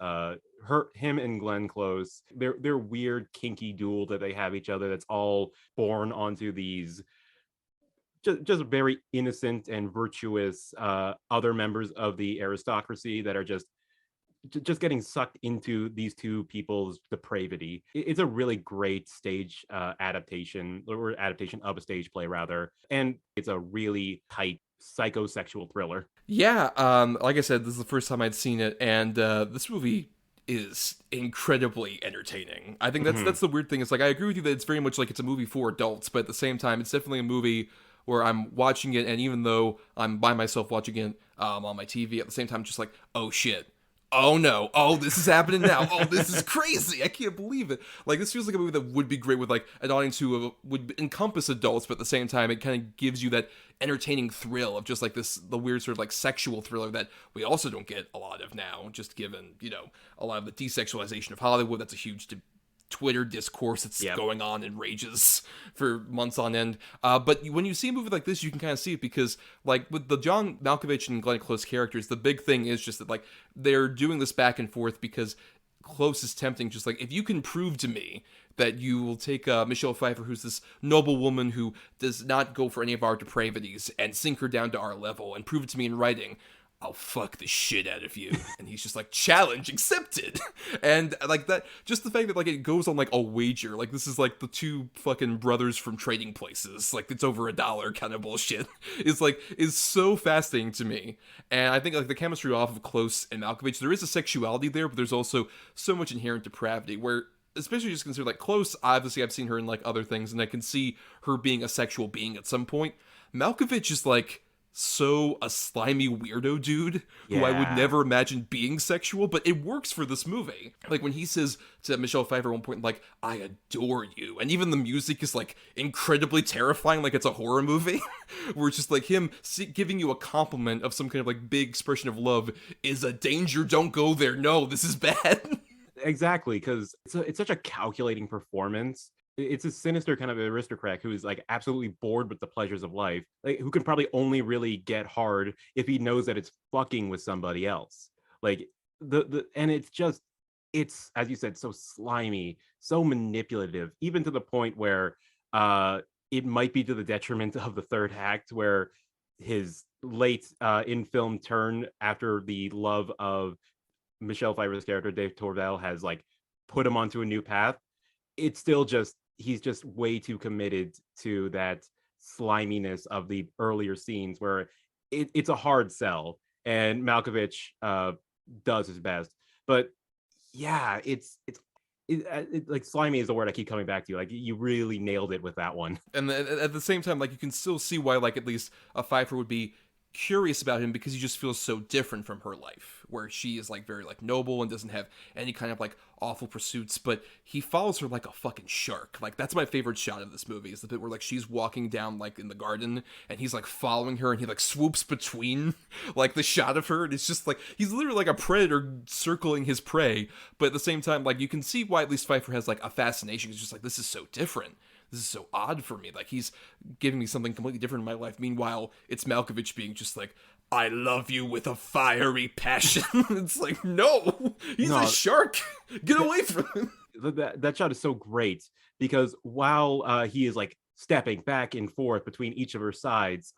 Him and Glenn Close, their weird kinky duel that they have each other, that's all born onto these just very innocent and virtuous other members of the aristocracy that are just getting sucked into these two people's depravity. It's a really great stage adaptation, or adaptation of a stage play rather, and it's a really tight psychosexual thriller. Yeah, like I said, this is the first time I'd seen it, and this movie is incredibly entertaining. I think that's the weird thing. It's like, I agree with you that it's very much like it's a movie for adults, but at the same time, it's definitely a movie where I'm watching it, and even though I'm by myself watching it on my TV, at the same time, just like, oh shit, oh no, oh, this is happening now, oh, this is crazy, I can't believe it. Like, this feels like a movie that would be great with, like, an audience who would encompass adults, but at the same time, it kind of gives you that entertaining thrill of just, like, the weird sort of, like, sexual thriller that we also don't get a lot of now, just given, you know, a lot of the desexualization of Hollywood. That's a huge Twitter discourse that's going on and rages for months on end. But when you see a movie like this, you can kind of see it because, like, with the John Malkovich and Glenn Close characters, the big thing is just that, like, they're doing this back and forth because Close is tempting, just like, if you can prove to me that you will take Michelle Pfeiffer, who's this noble woman who does not go for any of our depravities, and sink her down to our level and prove it to me in writing, I'll fuck the shit out of you. And he's just like, challenge accepted. And like that, just the fact that like it goes on like a wager, like this is like the two fucking brothers from Trading Places, like it's over $1 kind of bullshit, is so fascinating to me. And I think like the chemistry off of Close and Malkovich, there is a sexuality there, but there's also so much inherent depravity where, especially just consider like Close, obviously I've seen her in like other things and I can see her being a sexual being at some point. Malkovich is like so a slimy weirdo dude who I would never imagine being sexual, but it works for this movie. Like when he says to Michelle Pfeiffer at one point, like, I adore you, and even the music is like incredibly terrifying, like it's a horror movie, where it's just like him giving you a compliment of some kind of like big expression of love is a danger, don't go there, no, this is bad. Exactly, because it's such a calculating performance. It's a sinister kind of aristocrat who is like absolutely bored with the pleasures of life, like who can probably only really get hard if he knows that it's fucking with somebody else. Like and it's as you said, so slimy, so manipulative, even to the point where it might be to the detriment of the third act, where his late in film turn after the love of Michelle Pfeiffer's character Dave Torvell has like put him onto a new path. It's still just he's just way too committed to that sliminess of the earlier scenes where it's a hard sell, and Malkovich does his best. But yeah, it's like slimy is the word I keep coming back to. Like you really nailed it with that one. And at the same time, like you can still see why like at least a Pfeiffer would be curious about him, because he just feels so different from her life, where she is like very like noble and doesn't have any kind of like awful pursuits, but he follows her like a fucking shark. Like that's my favorite shot of this movie, is the bit where like she's walking down like in the garden and he's like following her and he like swoops between like the shot of her, and it's just like he's literally like a predator circling his prey. But at the same time, like you can see why at least Pfeiffer has like a fascination. It's just like, this is so different, this is so odd for me. Like he's giving me something completely different in my life. Meanwhile, it's Malkovich being just like, I love you with a fiery passion. It's like, no, he's a shark. Get away from him. That shot is so great because while he is like stepping back and forth between each of her sides,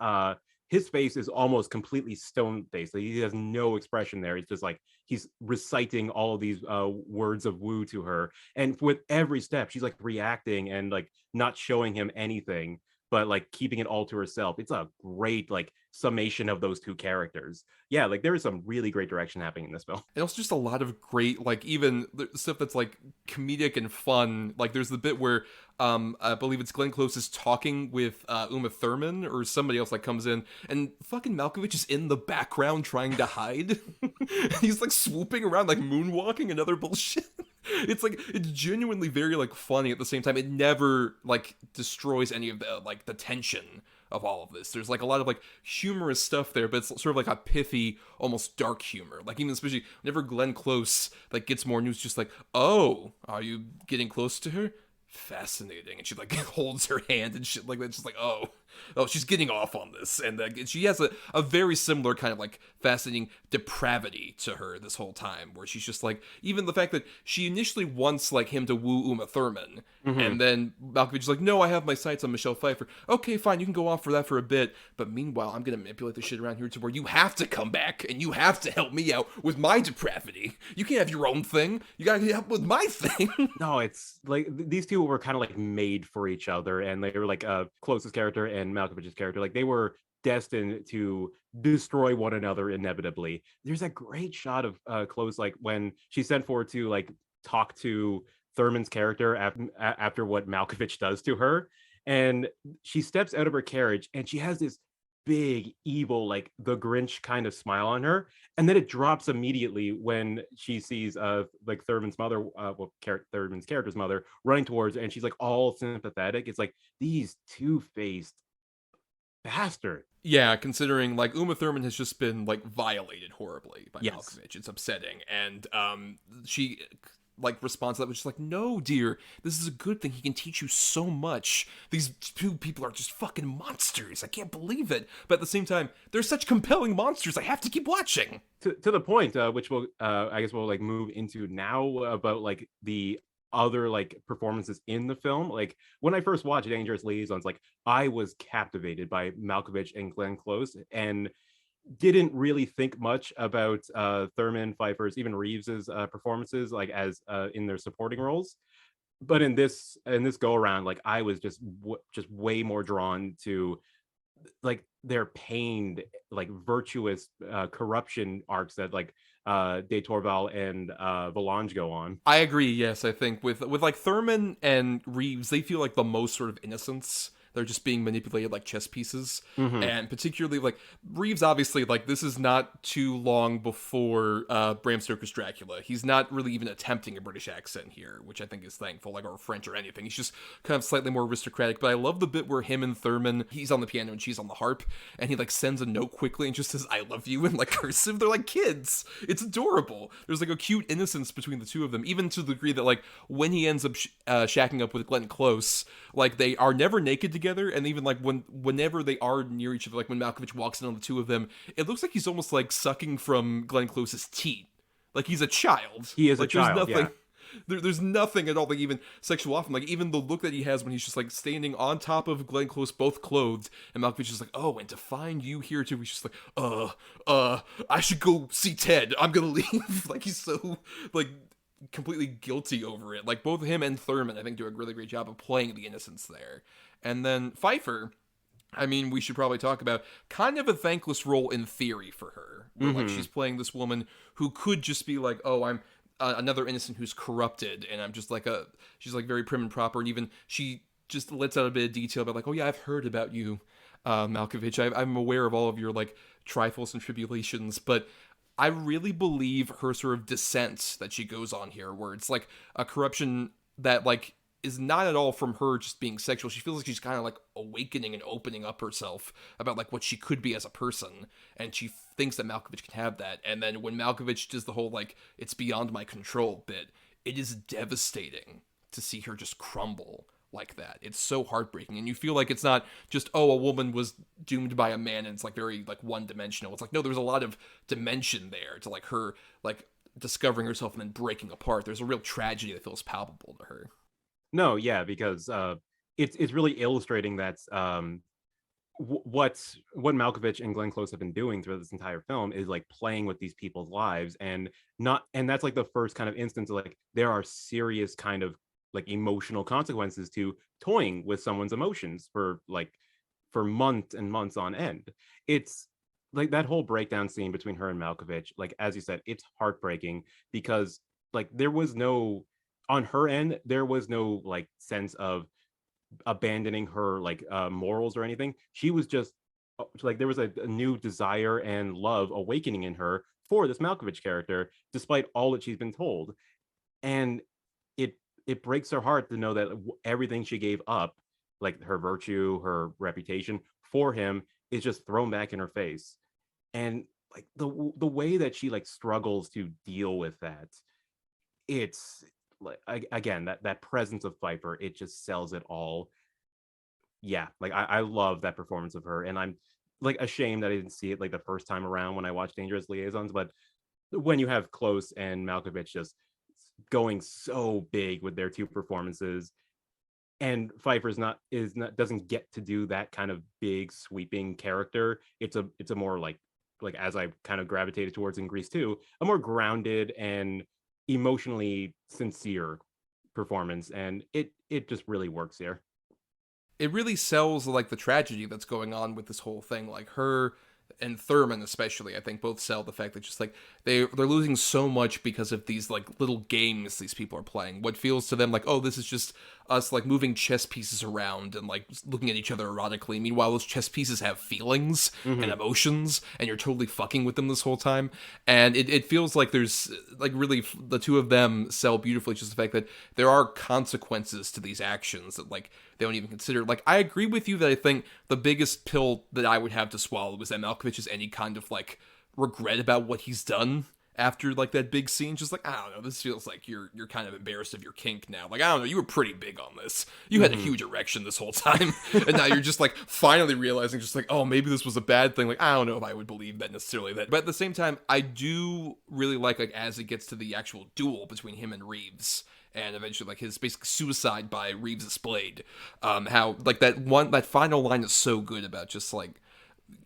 his face is almost completely stone faced. Like, he has no expression there. It's just like he's reciting all of these words of woo to her, and with every step she's like reacting and like not showing him anything, but like keeping it all to herself. It's a great like summation of those two characters. Yeah, like there is some really great direction happening in this film. And also just a lot of great, like even stuff that's like comedic and fun. Like there's the bit where I believe it's Glenn Close is talking with Uma Thurman or somebody else like comes in, and fucking Malkovich is in the background trying to hide. He's like swooping around, like moonwalking and other bullshit. It's like, it's genuinely very like funny at the same time. It never like destroys any of the like the tension of all of this. There's like a lot of like humorous stuff there, but it's sort of like a pithy, almost dark humor. Like even especially whenever Glenn Close like gets more news, just like, oh, are you getting close to her? Fascinating. And she like holds her hand and shit like that. It's just like, oh, she's getting off on this. And she has a very similar kind of like fascinating depravity to her this whole time, where she's just like, even the fact that she initially wants like him to woo Uma Thurman, and then Malkovich is like, no, I have my sights on Michelle Pfeiffer. Okay, fine, you can go off for that for a bit, but meanwhile I'm gonna manipulate the shit around here to where you have to come back and you have to help me out with my depravity. You can't have your own thing, you gotta help with my thing. No, it's like these two were kind of like made for each other, and they were like Close's character and Malkovich's character, like they were destined to destroy one another inevitably. There's a great shot of Close, like when she's sent forward to like talk to Thurman's character after what Malkovich does to her, and she steps out of her carriage and she has this big evil, like the Grinch kind of smile on her, and then it drops immediately when she sees like Thurman's mother, Thurman's character's mother running towards her, and she's like all sympathetic. It's like, these two-faced bastard. Yeah, considering like Uma Thurman has just been like violated horribly by Yes. Malkovich. It's upsetting. And she like responds to that with just like, no, dear, this is a good thing. He can teach you so much. These two people are just fucking monsters. I can't believe it. But at the same time, they're such compelling monsters. I have to keep watching. To the point, which we'll I guess we'll like move into now, about like the other like performances in the film. Like when I first watched Dangerous Liaisons, like I was captivated by Malkovich and Glenn Close, and didn't really think much about Thurman, Pfeiffer's, even Reeves's performances, like as in their supporting roles. But in this go around, like I was just way more drawn to like their pained, like virtuous corruption arcs that like De Torval and Volange go on. I agree. Yes, I think with like Thurman and Reeves, they feel like the most sort of innocence. They're just being manipulated like chess pieces. Mm-hmm. And particularly like Reeves, obviously, like this is not too long before Bram Stoker's Dracula. He's not really even attempting a British accent here, which I think is thankful, like, or French or anything. He's just kind of slightly more aristocratic. But I love the bit where him and Thurman, he's on the piano and she's on the harp, and he like sends a note quickly and just says, I love you, in like cursive. They're like kids. It's adorable. There's like a cute innocence between the two of them, even to the degree that like when he ends up shacking up with Glenn Close, like they are never naked together. And even like whenever they are near each other, like when Malkovich walks in on the two of them, it looks like he's almost like sucking from Glenn Close's teat. Like he's a child. He is like, a child. There's nothing, yeah. There's nothing at all like even sexual off him. Like even the look that he has when he's just like standing on top of Glenn Close, both clothed, and Malkovich is like, oh, and to find you here too. He's just like, I should go see Ted. I'm gonna leave. Like he's so like completely guilty over it. Like both him and Thurman, I think, do a really great job of playing the innocence there. And then Pfeiffer, I mean, we should probably talk about kind of a thankless role in theory for her. Where, like, she's playing this woman who could just be like, oh, I'm another innocent who's corrupted, and I'm just like she's like very prim and proper, and even she just lets out a bit of detail about like, oh yeah, I've heard about you, Malkovich. I'm aware of all of your like trifles and tribulations, but I really believe her sort of descent that she goes on here, where it's like a corruption that like is not at all from her just being sexual. She feels like she's kind of like awakening and opening up herself about like what she could be as a person, and she thinks that Malkovich can have that. And then when Malkovich does the whole like it's beyond my control bit, it is devastating to see her just crumble like that. It's so heartbreaking, and you feel like it's not just, oh, a woman was doomed by a man and it's like very like one-dimensional. It's like, no, there's a lot of dimension there to like her like discovering herself and then breaking apart. There's a real tragedy that feels palpable to her. No, yeah, because it's really illustrating that what Malkovich and Glenn Close have been doing throughout this entire film is like playing with these people's lives, and that's like the first kind of instance of like there are serious kind of like emotional consequences to toying with someone's emotions for months and months on end. It's like that whole breakdown scene between her and Malkovich, like as you said, it's heartbreaking because like there was no, on her end, there was no like sense of abandoning her like morals or anything. She was just like, there was a new desire and love awakening in her for this Malkovich character, despite all that she's been told. And it breaks her heart to know that everything she gave up, like her virtue, her reputation for him, is just thrown back in her face. And like the way that she like struggles to deal with that, it's like, again, that presence of Pfeiffer, it just sells it all. Yeah, like I love that performance of her, and I'm like ashamed that I didn't see it like the first time around when I watched Dangerous Liaisons. But when you have Close and Malkovich just going so big with their two performances, and Pfeiffer's doesn't get to do that kind of big sweeping character. It's a more like as I kind of gravitated towards in Grease 2, a more grounded and emotionally sincere performance, and it just really works here. It really sells like the tragedy that's going on with this whole thing. Like her and Thurman especially, I think, both sell the fact that just like they're losing so much because of these like little games these people are playing. What feels to them like, oh, this is just us like moving chess pieces around and like looking at each other erotically. Meanwhile, those chess pieces have feelings and emotions, and you're totally fucking with them this whole time. And it feels like there's like really the two of them sell beautifully. Just the fact that there are consequences to these actions that like they don't even consider. Like, I agree with you that I think the biggest pill that I would have to swallow is that Malkovich has any kind of like regret about what he's done after like that big scene. Just like, I don't know, this feels like you're kind of embarrassed of your kink now. Like, I don't know, you were pretty big on this. You had a huge erection this whole time, and now you're just like finally realizing just like, oh, maybe this was a bad thing. Like, I don't know if I would believe that necessarily. That, but at the same time, I do really like as it gets to the actual duel between him and Reeves, and eventually like his basic suicide by Reeves' blade. How like that final line is so good about just like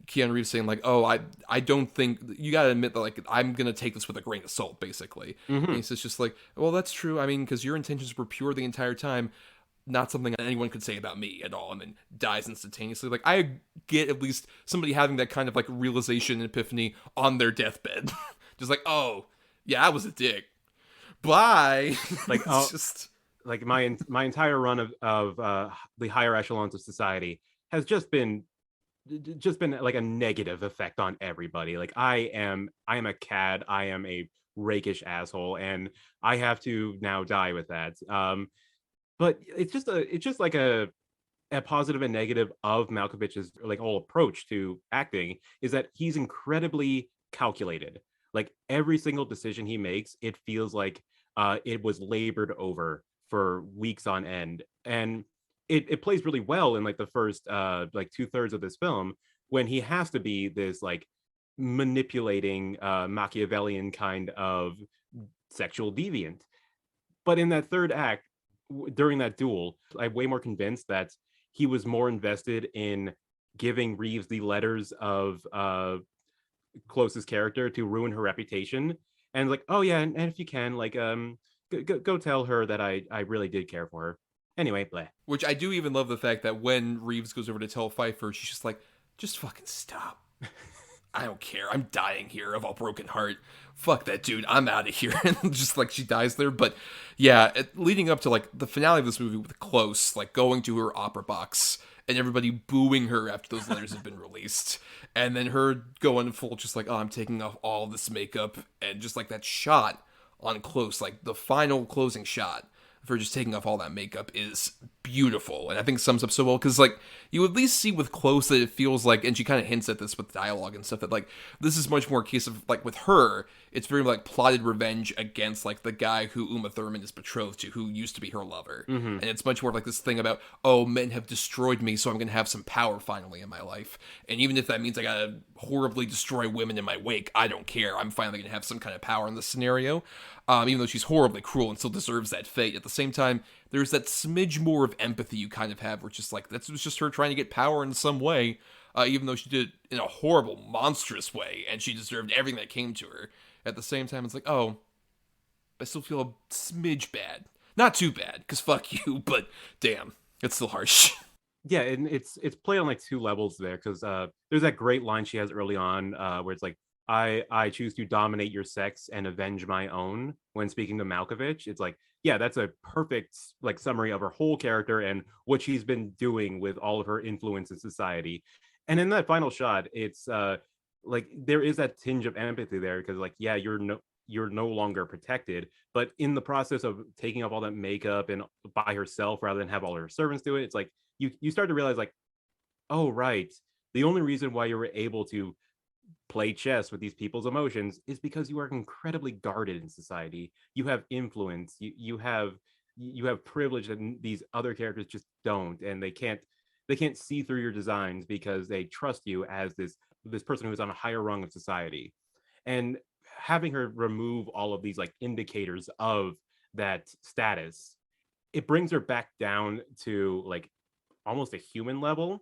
Keanu Reeves saying like, oh, I don't think, you gotta admit that like I'm gonna take this with a grain of salt, basically. And he says just like, well, that's true. I mean, because your intentions were pure the entire time, not something that anyone could say about me at all, and then dies instantaneously. Like, I get at least somebody having that kind of like realization and epiphany on their deathbed. Just like, oh yeah, I was a dick. Bye. Like, oh, just like my entire run of the higher echelons of society has just been like a negative effect on everybody. Like, I am a cad, I am a rakish asshole, and I have to now die with that. But it's just like a positive and negative of Malkovich's like whole approach to acting is that he's incredibly calculated. Like, every single decision he makes, it feels like it was labored over for weeks on end, and it plays really well in like the first like 2/3 of this film, when he has to be this like manipulating Machiavellian kind of sexual deviant. But in that third act, during that duel, I'm way more convinced that he was more invested in giving Reeves the letters of Close's character to ruin her reputation, and like, oh yeah, and if you can, like, go tell her that I really did care for her. Anyway, bleh. Which I do even love the fact that when Reeves goes over to tell Pfeiffer, she's just like, just fucking stop. I don't care. I'm dying here of a broken heart. Fuck that dude. I'm out of here. And just like she dies there. But yeah, leading up to like the finale of this movie with Close, like going to her opera box and everybody booing her after those letters have been released. And then her going full just like, oh, I'm taking off all this makeup. And just like that shot on Close, like the final closing shot for just taking off all that makeup is beautiful, and I think sums up so well, because like you at least see with Close that it feels like, and she kind of hints at this with dialogue and stuff, that like this is much more a case of like with her, it's very like plotted revenge against like the guy who Uma Thurman is betrothed to, who used to be her lover, and it's much more like this thing about, oh, men have destroyed me, so I'm gonna have some power finally in my life, and even if that means I gotta horribly destroy women in my wake, I don't care. I'm finally gonna have some kind of power in this scenario. Even though she's horribly cruel and still deserves that fate, at the same time, there's that smidge more of empathy you kind of have, where it's just like, that was just her trying to get power in some way, even though she did it in a horrible, monstrous way, and she deserved everything that came to her. At the same time, it's like, oh, I still feel a smidge bad. Not too bad, because fuck you, but damn, it's still harsh. Yeah, and it's played on like two levels there, because there's that great line she has early on where it's like, I choose to dominate your sex and avenge my own, when speaking to Malkovich. It's like, yeah, that's a perfect like summary of her whole character and what she's been doing with all of her influence in society. And in that final shot, it's like there is that tinge of empathy there, because like, yeah, you're no longer protected, but in the process of taking off all that makeup and by herself rather than have all her servants do it, it's like you start to realize like, oh right, the only reason why you were able to play chess with these people's emotions is because you are incredibly guarded in society. You have influence, you have privilege that these other characters just don't, and they can't see through your designs because they trust you as this person who is on a higher rung of society. And having her remove all of these like indicators of that status, it brings her back down to like almost a human level,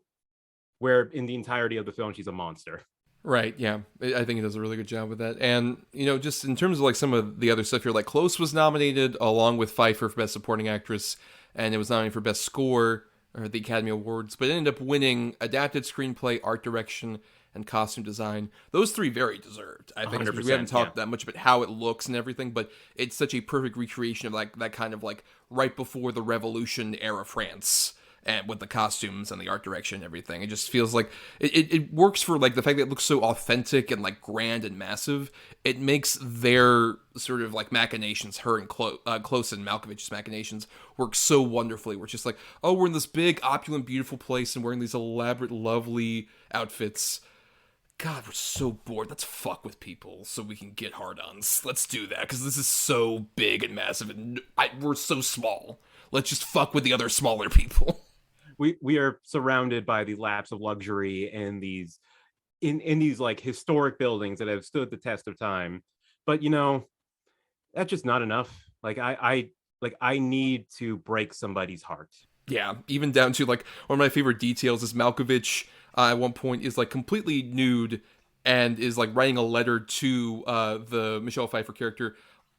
where in the entirety of the film she's a monster. Right, yeah. I think he does a really good job with that. And, you know, just in terms of like some of the other stuff here, like Close was nominated along with Pfeiffer for Best Supporting Actress, and it was nominated for Best Score, or the Academy Awards, but it ended up winning adapted screenplay, art direction, and costume design. Those 3 very deserved. I think we haven't talked that much about how it looks and everything, but it's such a perfect recreation of like that kind of like right before the Revolution era France, and with the costumes and the art direction and everything. It just feels like it works for like the fact that it looks so authentic and like grand and massive. It makes their sort of like machinations, her and Close and Malkovich's machinations, work so wonderfully. We're just like, oh, we're in this big, opulent, beautiful place and wearing these elaborate, lovely outfits. God, we're so bored. Let's fuck with people so we can get hard-ons. Let's do that, because this is so big and massive, and we're so small. Let's just fuck with the other smaller people. We are surrounded by the laps of luxury and these in these like historic buildings that have stood the test of time. But you know, that's just not enough. Like I need to break somebody's heart. Yeah, even down to like one of my favorite details is Malkovich at one point is like completely nude and is like writing a letter to the Michelle Pfeiffer character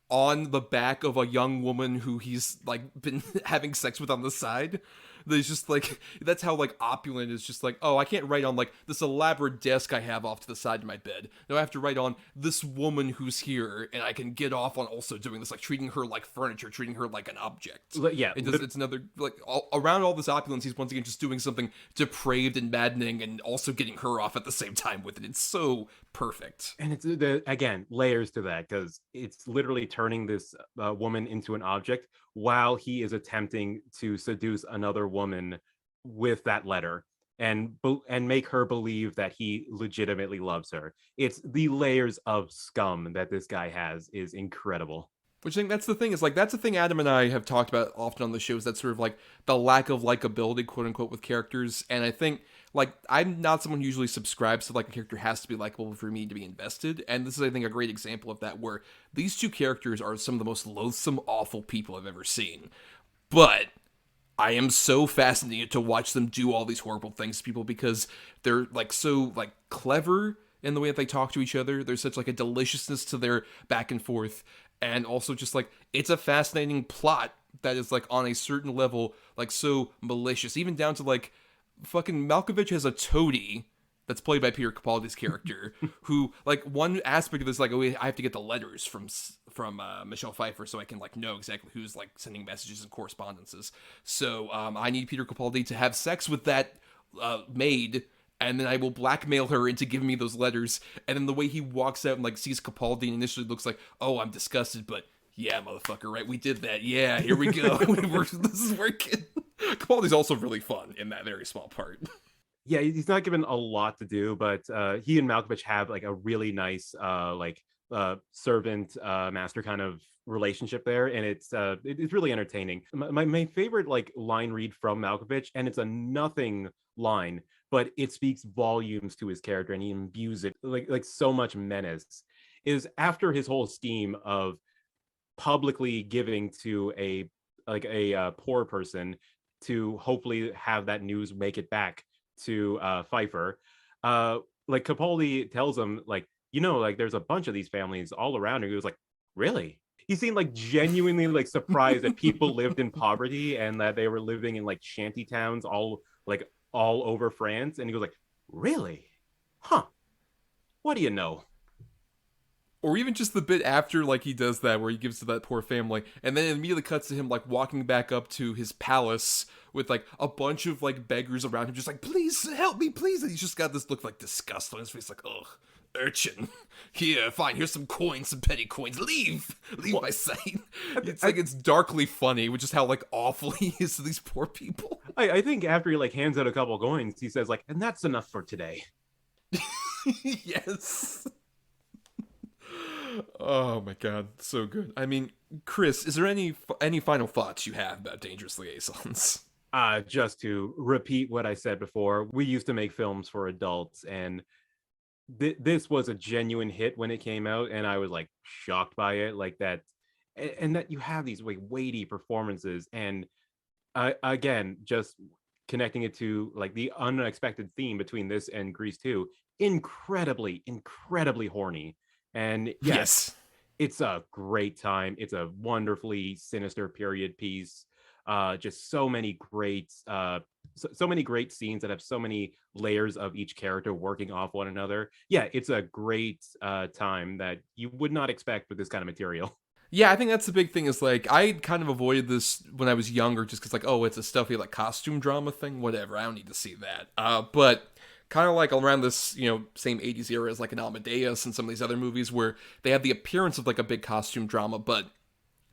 on the back of a young woman who he's like been having sex with on the side. There's just like, that's how like opulent is just like, oh, I can't write on like this elaborate desk I have off to the side of my bed. No, I have to write on this woman who's here, and I can get off on also doing this, like treating her like furniture, treating her like an object. Yeah, it's another like around all this opulence, he's once again just doing something depraved and maddening, and also getting her off at the same time with it. It's so perfect. And it's again layers to that, because it's literally turning this woman into an object while he is attempting to seduce another woman with that letter and make her believe that he legitimately loves her. It's the layers of scum that this guy has is incredible. Which I think that's the thing, is like, that's the thing Adam and I have talked about often on the show, is that sort of like the lack of likability, quote unquote, with characters. And I think, like, I'm not someone who usually subscribes to like a character has to be likable for me to be invested. And this is, I think, a great example of that, where these 2 characters are some of the most loathsome, awful people I've ever seen. But I am so fascinated to watch them do all these horrible things to people, because they're like so like clever in the way that they talk to each other. There's such like a deliciousness to their back and forth. And also just like, it's a fascinating plot that is like on a certain level, like so malicious, even down to like fucking Malkovich has a toady that's played by Peter Capaldi's character, who like one aspect of this, like, oh, I have to get the letters from Michelle Pfeiffer so I can like know exactly who's like sending messages and correspondences. So I need Peter Capaldi to have sex with that maid, and then I will blackmail her into giving me those letters. And then the way he walks out and like sees Capaldi and initially looks like, oh, I'm disgusted, but yeah, motherfucker, right? We did that. Yeah, here we go. This is working. Capaldi's also really fun in that very small part. Yeah, he's not given a lot to do, but he and Malkovich have like a really nice servant master kind of relationship there, and it's really entertaining. My favorite like line read from Malkovich, and it's a nothing line, but it speaks volumes to his character, and he imbues it like so much menace, is after his whole scheme of publicly giving to a poor person to hopefully have that news make it back to Pfeiffer. Like Capaldi tells him, like, you know, like there's a bunch of these families all around, and he was like, really? He seemed like genuinely like surprised that people lived in poverty and that they were living in like shanty towns all over France. And he goes like, really? Huh. What do you know? Or even just the bit after, like, he does that, where he gives to that poor family, and then it immediately cuts to him, like, walking back up to his palace with, like, a bunch of, like, beggars around him, just like, please, help me, please, and he's just got this look, like, disgust on his face, like, ugh, urchin. Here, fine, here's some coins, some petty coins, leave my sight. It's like, it's darkly funny, which is how, like, awful he is to these poor people. I think after he, like, hands out a couple coins, he says, like, and that's enough for today. Yes. Oh my god, so good. I mean, Chris, is there any final thoughts you have about Dangerous Liaisons? Just to repeat what I said before, we used to make films for adults, and this was a genuine hit when it came out, and I was like shocked by it, like that, and that you have these like weighty performances, and again, just connecting it to like the unexpected theme between this and Grease 2, incredibly horny. And yes, it's a great time. It's a wonderfully sinister period piece. Just so many great so many great scenes that have so many layers of each character working off one another. Yeah, it's a great time that you would not expect with this kind of material. Yeah, I think that's the big thing is like I kind of avoided this when I was younger just because like, oh, it's a stuffy like costume drama thing, whatever. I don't need to see that. But kind of like around this, same 80s era as like an Amadeus and some of these other movies where they have the appearance of like a big costume drama, but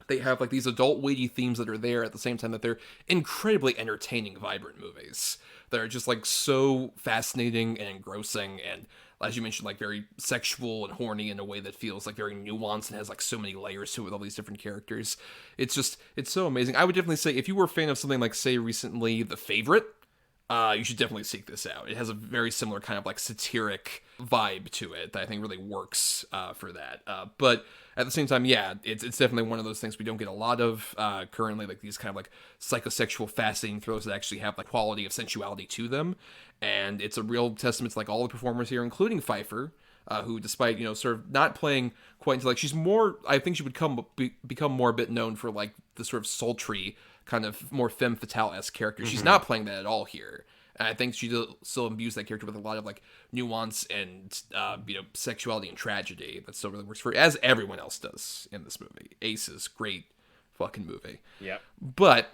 they have like these adult weighty themes that are there at the same time that they're incredibly entertaining, vibrant movies that are just like so fascinating and engrossing and, as you mentioned, like very sexual and horny in a way that feels like very nuanced and has like so many layers to it with all these different characters. It's so amazing. I would definitely say if you were a fan of something like, say, recently The Favorite, you should definitely seek this out. It has a very similar kind of like satiric vibe to it that I think really works for that. But at the same time, yeah, it's definitely one of those things we don't get a lot of currently, like these kind of like psychosexual fascinating thrills that actually have like quality of sensuality to them. And it's a real testament to like all the performers here, including Pfeiffer, who, despite sort of not playing quite into like she's more, I think she would become more a bit known for like the sort of sultry kind of more femme fatale-esque character. She's not playing that at all here. And I think she still imbues that character with a lot of like nuance and sexuality and tragedy that still really works for her, as everyone else does in this movie. Aces, great fucking movie. Yeah. But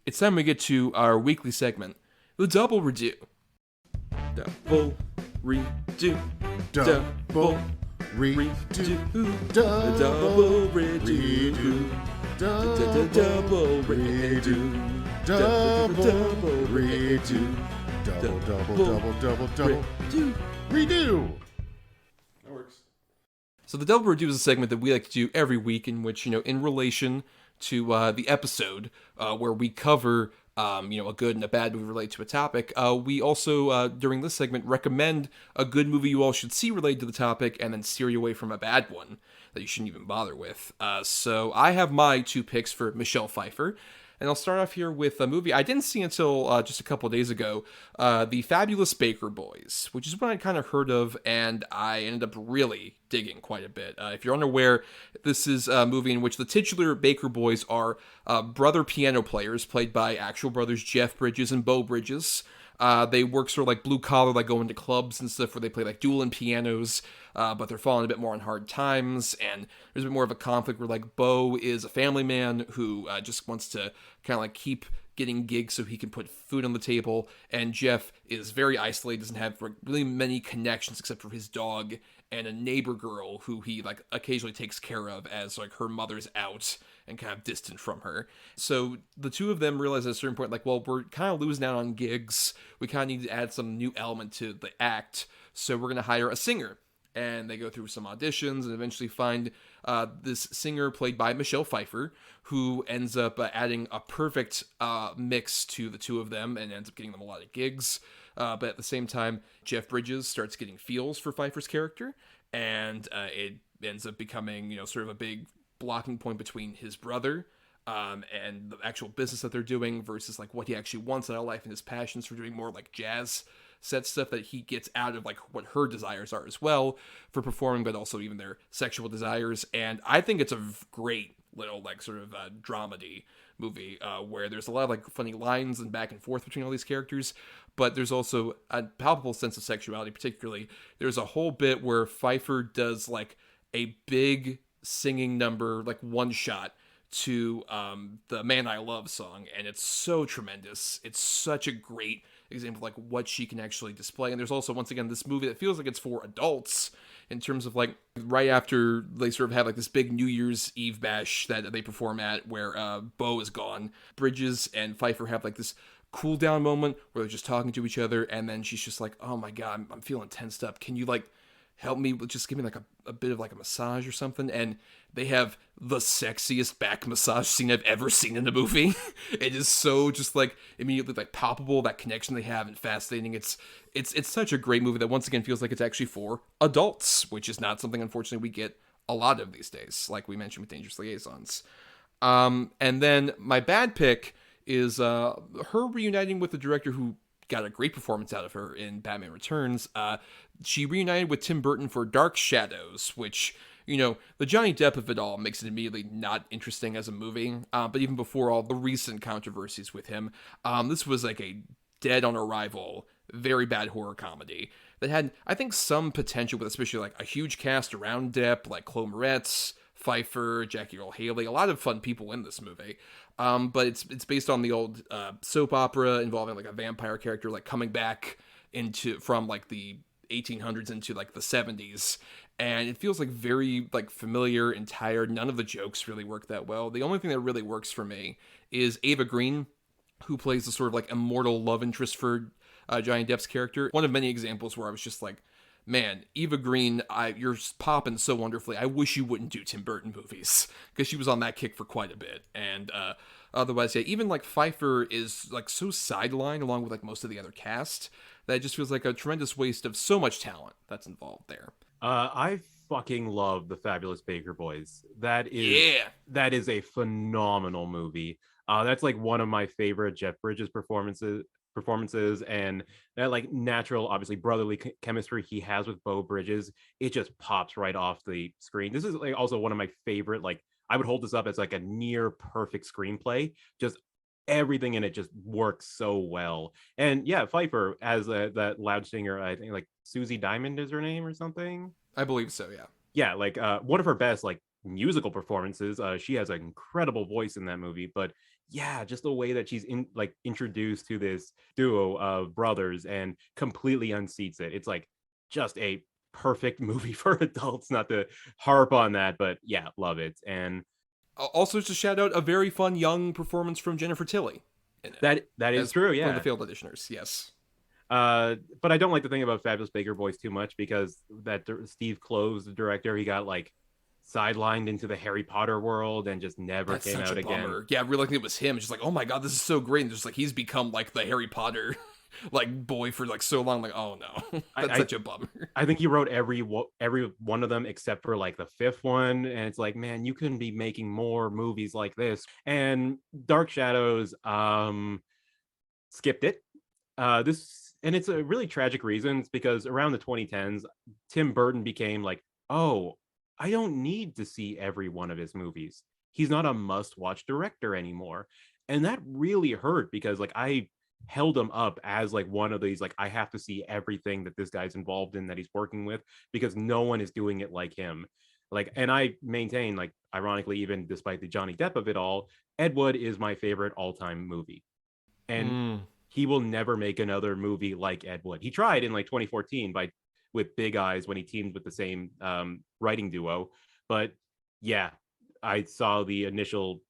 it's time we get to our weekly segment, the Double Redo. Double Redo. Double Redo. Double Redo. Double Redo. Double Redo. Double Redo. That works. So the Double Redo is a segment that we like to do every week in which, in relation to the episode where we cover a good and a bad movie related to a topic. We also, during this segment, recommend a good movie you all should see related to the topic and then steer you away from a bad one that you shouldn't even bother with. So I have my 2 picks for Michelle Pfeiffer. And I'll start off here with a movie I didn't see until just a couple of days ago, The Fabulous Baker Boys, which is one I'd kind of heard of, and I ended up really digging quite a bit. If you're unaware, this is a movie in which the titular Baker Boys are brother piano players, played by actual brothers Jeff Bridges and Beau Bridges. They work sort of like blue collar, like going to clubs and stuff where they play like dueling pianos, but they're falling a bit more on hard times, and there's a bit more of a conflict where like Beau is a family man who just wants to kind of like keep getting gigs so he can put food on the table, and Jeff is very isolated, doesn't have really many connections except for his dog and a neighbor girl who he like occasionally takes care of as like her mother's out and kind of distant from her. So the two of them realize at a certain point, like, well, we're kind of losing out on gigs. We kind of need to add some new element to the act. So we're going to hire a singer. And they go through some auditions and eventually find this singer played by Michelle Pfeiffer, who ends up adding a perfect mix to the two of them and ends up getting them a lot of gigs. But at the same time, Jeff Bridges starts getting feels for Pfeiffer's character, and it ends up becoming, sort of a big blocking point between his brother and the actual business that they're doing versus like what he actually wants out of life and his passions for doing more like jazz set stuff that he gets out of like what her desires are as well for performing, but also even their sexual desires. And I think it's a great little like sort of dramedy movie where there's a lot of like funny lines and back and forth between all these characters, but there's also a palpable sense of sexuality. Particularly, there's a whole bit where Pfeiffer does like a big singing number, like one shot to the Man I Love song, and it's so tremendous. It's such a great example of like what she can actually display. And there's also, once again, this movie that feels like it's for adults in terms of like right after they sort of have like this big New Year's Eve bash that they perform at where Beau is gone, Bridges and Pfeiffer have like this cool down moment where they're just talking to each other, and then she's just like, oh my god, I'm feeling tensed up, can you like help me, just give me like a bit of like a massage or something? And they have the sexiest back massage scene I've ever seen in a movie. It is so just like immediately like palpable, that connection they have, and fascinating. It's such a great movie that once again feels like it's actually for adults, which is not something unfortunately we get a lot of these days, like we mentioned with Dangerous Liaisons. And then my bad pick is her reuniting with the director who got a great performance out of her in Batman Returns. She reunited with Tim Burton for Dark Shadows, which, the Johnny Depp of it all makes it immediately not interesting as a movie. But even before all the recent controversies with him, this was like a dead on arrival, very bad horror comedy that had, I think, some potential, with especially like a huge cast around Depp, like Chloe Moretz, Pfeiffer, Jackie Earle Haley, a lot of fun people in this movie. But it's based on the old soap opera involving like a vampire character like coming back from like the 1800s into like the 70s, and it feels like very like familiar and tired. None of the jokes really work that well. The only thing that really works for me is Ava Green, who plays the sort of like immortal love interest for Johnny Depp's character. One of many examples where I was just like, man, Eva Green, you're popping so wonderfully. I wish you wouldn't do Tim Burton movies, because she was on that kick for quite a bit. And otherwise, yeah, even like Pfeiffer is like so sidelined along with like most of the other cast that it just feels like a tremendous waste of so much talent that's involved there. I fucking love The Fabulous Baker Boys. That is a phenomenal movie. That's like one of my favorite Jeff Bridges performances, and that like natural, obviously brotherly chemistry he has with Beau Bridges, it just pops right off the screen. This is like also one of my favorite, like I would hold this up as like a near perfect screenplay. Just everything in it just works so well. And yeah, Pfeiffer as that loud singer, I think like Susie Diamond is her name or something. I believe so, yeah. Yeah, like one of her best like musical performances. She has an incredible voice in that movie, but yeah, just the way that she's introduced to this duo of brothers and completely unseats it. It's like just a perfect movie for adults. Not to harp on that, but yeah, love it. And also to shout out a very fun young performance from Jennifer Tilly. That is true, yeah. One of the failed auditioners, yes. But I don't like to think about Fabulous Baker Boys too much, because that Steve Kloves, the director, he got like sidelined into the Harry Potter world and just never came out again. Yeah, really like it was him. It's just like, oh my god, this is so great. And just like he's become like the Harry Potter like boy for like so long. Like, oh no, that's such a bummer. I think he wrote every one of them except for like the fifth one, and it's like, man, you couldn't be making more movies like this. And Dark Shadows skipped it. And it's a really tragic reasons, because around the 2010s, Tim Burton became like, oh, I don't need to see every one of his movies. He's not a must-watch director anymore. And that really hurt, because like I held him up as like one of these, like I have to see everything that this guy's involved in, that he's working with, because no one is doing it like him. Like, and I maintain, like, ironically, even despite the Johnny Depp of it all, Ed Wood is my favorite all-time movie. And he will never make another movie like Ed Wood. He tried in like 2014 with Big Eyes when he teamed with the same writing duo. But yeah, I saw the initial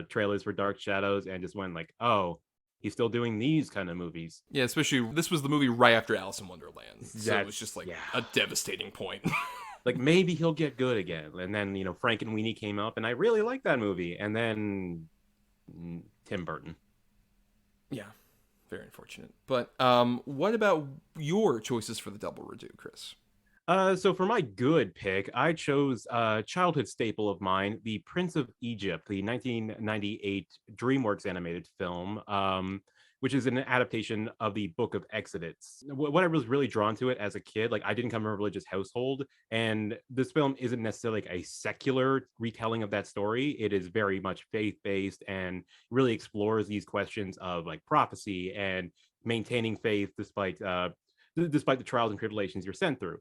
trailers for Dark Shadows and just went like, oh, he's still doing these kind of movies. Yeah, especially this was the movie right after Alice in Wonderland. So it was just like a devastating point. Like, maybe he'll get good again. And then, Frank and Weenie came up and I really liked that movie. And then Tim Burton. Yeah. Very unfortunate. But what about your choices for the double redo, Chris? So for my good pick, I chose a childhood staple of mine, The Prince of Egypt, the 1998 DreamWorks animated film, which is an adaptation of the Book of Exodus. What I was really drawn to it as a kid, like I didn't come from a religious household, and this film isn't necessarily like a secular retelling of that story. It is very much faith-based and really explores these questions of like prophecy and maintaining faith despite the trials and tribulations you're sent through.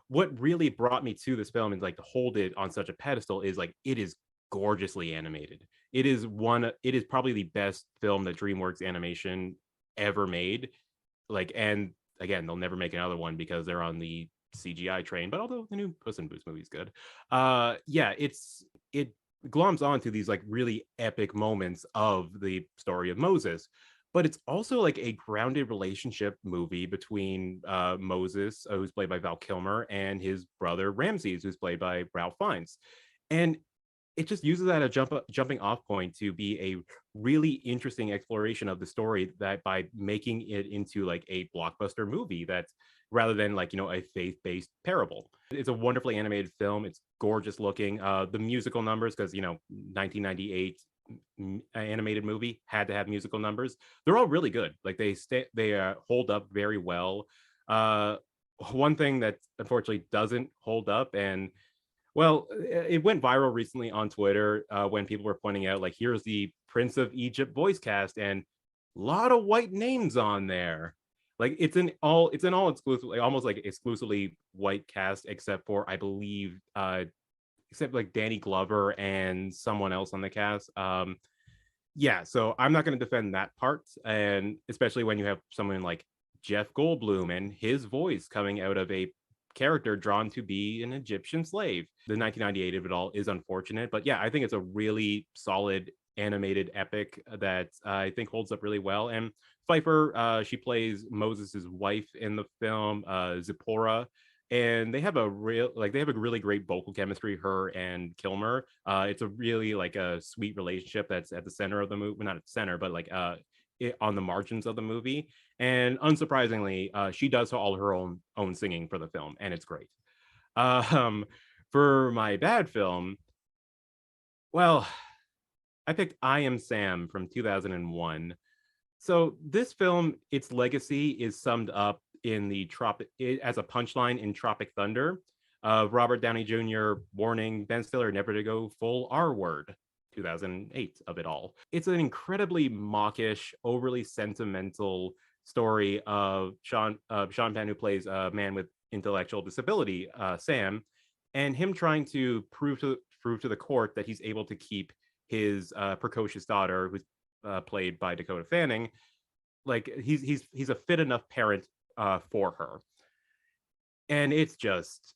What really brought me to this film and like to hold it on such a pedestal is like it is gorgeously animated. It is probably the best film that DreamWorks Animation ever made. Like, and again, they'll never make another one because they're on the CGI train. But although the new Puss in Boots movie is good, it gloms onto these like really epic moments of the story of Moses. But it's also like a grounded relationship movie between Moses, who's played by Val Kilmer, and his brother Ramses, who's played by Ralph Fiennes. And it just uses that as a jumping off point to be a really interesting exploration of the story, that by making it into like a blockbuster movie that's rather than like, a faith-based parable. It's a wonderfully animated film. It's gorgeous looking. The musical numbers, because, 1998 animated movie had to have musical numbers. They're all really good. Like they hold up very well. One thing that unfortunately doesn't hold up, and well, it went viral recently on Twitter when people were pointing out, like, here's the Prince of Egypt voice cast, and lot of white names on there. Like it's an all exclusively, almost like exclusively white cast, except for, I believe, except like Danny Glover and someone else on the cast. Yeah, so I'm not going to defend that part, and especially when you have someone like Jeff Goldblum and his voice coming out of a character drawn to be an Egyptian slave. The 1998 of it all is unfortunate, but yeah, I think it's a really solid animated epic that I think holds up really well. And Pfeiffer, she plays Moses's wife in the film, Zipporah, and they have a really great vocal chemistry, her and Kilmer. It's a really like a sweet relationship that's at the center of the movie, not at the center, but like on the margins of the movie. And unsurprisingly, she does all her own singing for the film, and it's great. Um, for my bad film, well, I picked I Am Sam from 2001. So this film, its legacy is summed up in as a punchline in Tropic Thunder of Robert Downey Jr. warning Ben Stiller never to go full R word. 2008 of it all. It's an incredibly mawkish, overly sentimental story of Sean Penn, who plays a man with intellectual disability, Sam, and him trying to prove to the court that he's able to keep his precocious daughter, who's played by Dakota Fanning, like he's a fit enough parent for her. And it's just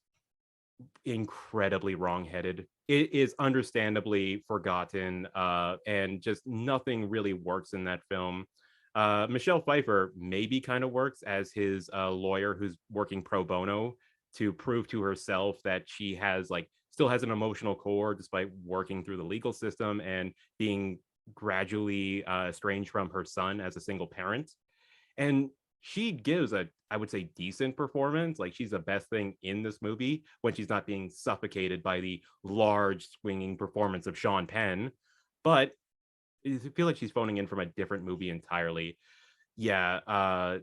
incredibly wrongheaded. It is understandably forgotten, and just nothing really works in that film. Michelle Pfeiffer maybe kind of works as his lawyer who's working pro bono to prove to herself that she has still has an emotional core despite working through the legal system and being gradually estranged from her son as a single parent. And she gives I would say, decent performance. Like, she's the best thing in this movie when she's not being suffocated by the large swinging performance of Sean Penn. But I feel like she's phoning in from a different movie entirely. Yeah,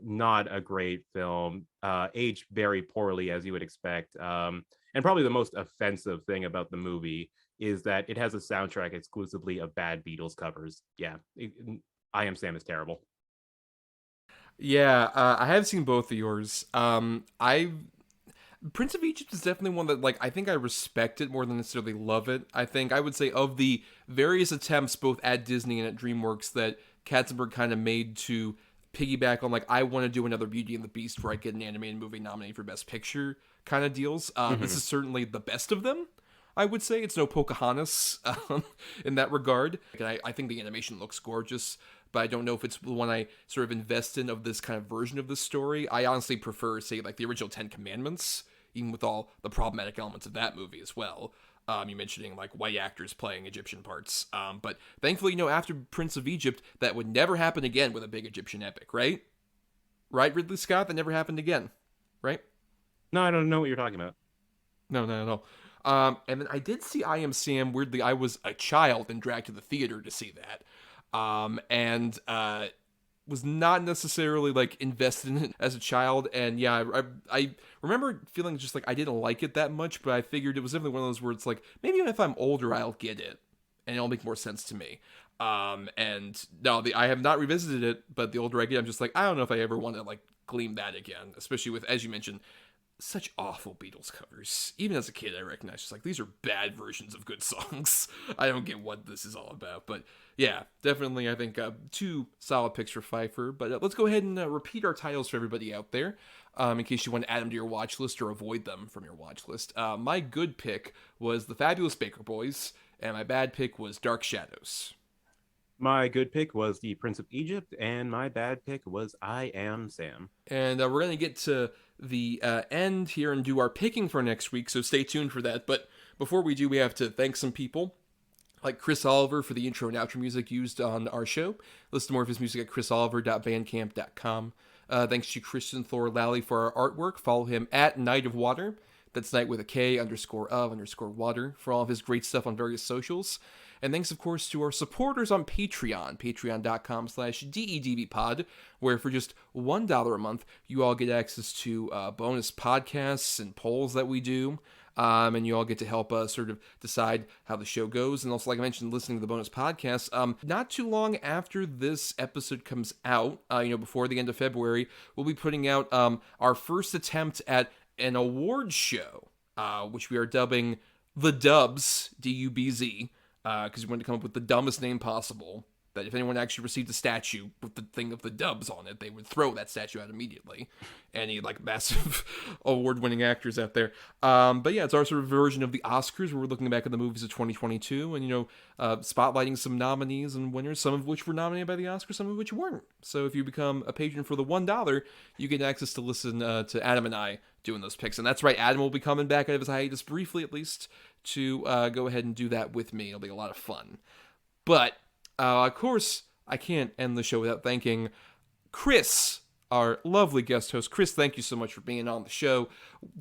not a great film. Aged very poorly, as you would expect. And probably the most offensive thing about the movie is that it has a soundtrack exclusively of bad Beatles covers. Yeah, I Am Sam is terrible. Yeah, I have seen both of yours. Prince of Egypt is definitely one that, I think I respect it more than necessarily love it. I think I would say of the various attempts, both at Disney and at DreamWorks, that Katzenberg kind of made to piggyback on, I want to do another Beauty and the Beast where I get an animated movie nominated for Best Picture kind of deals. This is certainly the best of them, I would say. It's no Pocahontas in that regard. I think the animation looks gorgeous, but I don't know if it's the one I sort of invest in of this kind of version of the story. I honestly prefer, say, the original 10 Commandments, even with all the problematic elements of that movie as well. You mentioning, white actors playing Egyptian parts. But thankfully, after Prince of Egypt, that would never happen again with a big Egyptian epic, right? Right, Ridley Scott? That never happened again, right? No, I don't know what you're talking about. No. And then I did see I Am Sam. Weirdly, I was a child and dragged to the theater to see that. And was not necessarily invested in it as a child. And yeah, I remember feeling just I didn't like it that much, but I figured it was definitely one of those where it's maybe if I'm older, I'll get it and it'll make more sense to me. And no, I have not revisited it, but the older I get, I'm just I don't know if I ever want to glean that again, especially with, as you mentioned, such awful Beatles covers. Even as a kid, I recognized these are bad versions of good songs. I don't get what this is all about, but yeah, definitely I think two solid picks for Pfeiffer. But let's go ahead and repeat our titles for everybody out there, in case you want to add them to your watch list or avoid them from your watch list. My good pick was The Fabulous Baker Boys, and my bad pick was Dark Shadows. My good pick was The Prince of Egypt, and my bad pick was I Am Sam. And we're going to get to the end here and do our picking for next week, so stay tuned for that. But before we do, we have to thank some people, like Chris Oliver for the intro and outro music used on our show. Listen to more of his music at chrisoliver.bandcamp.com. Thanks to Christian Thor Lally for our artwork. Follow him at Night of Water. That's night with a K _of_water for all of his great stuff on various socials. And thanks, of course, to our supporters on Patreon, patreon.com/DEDBpod, where for just $1 a month, you all get access to bonus podcasts and polls that we do. and you all get to help us sort of decide how the show goes. And also, like I mentioned, listening to the bonus podcast. Not too long after this episode comes out, before the end of February, we'll be putting out our first attempt at an award show, which we are dubbing The Dubs, D-U-B-Z, because we wanted to come up with the dumbest name possible. That if anyone actually received a statue with the thing of the Dubs on it, they would throw that statue out immediately. Any massive award-winning actors out there. But yeah, it's our sort of version of the Oscars, where we're looking back at the movies of 2022 and spotlighting some nominees and winners, some of which were nominated by the Oscars, some of which weren't. So if you become a patron for the $1, you get access to listen to Adam and I doing those picks. And that's right, Adam will be coming back out of his hiatus briefly, at least, to go ahead and do that with me. It'll be a lot of fun. But of course, I can't end the show without thanking Chris, our lovely guest host. Chris, thank you so much for being on the show.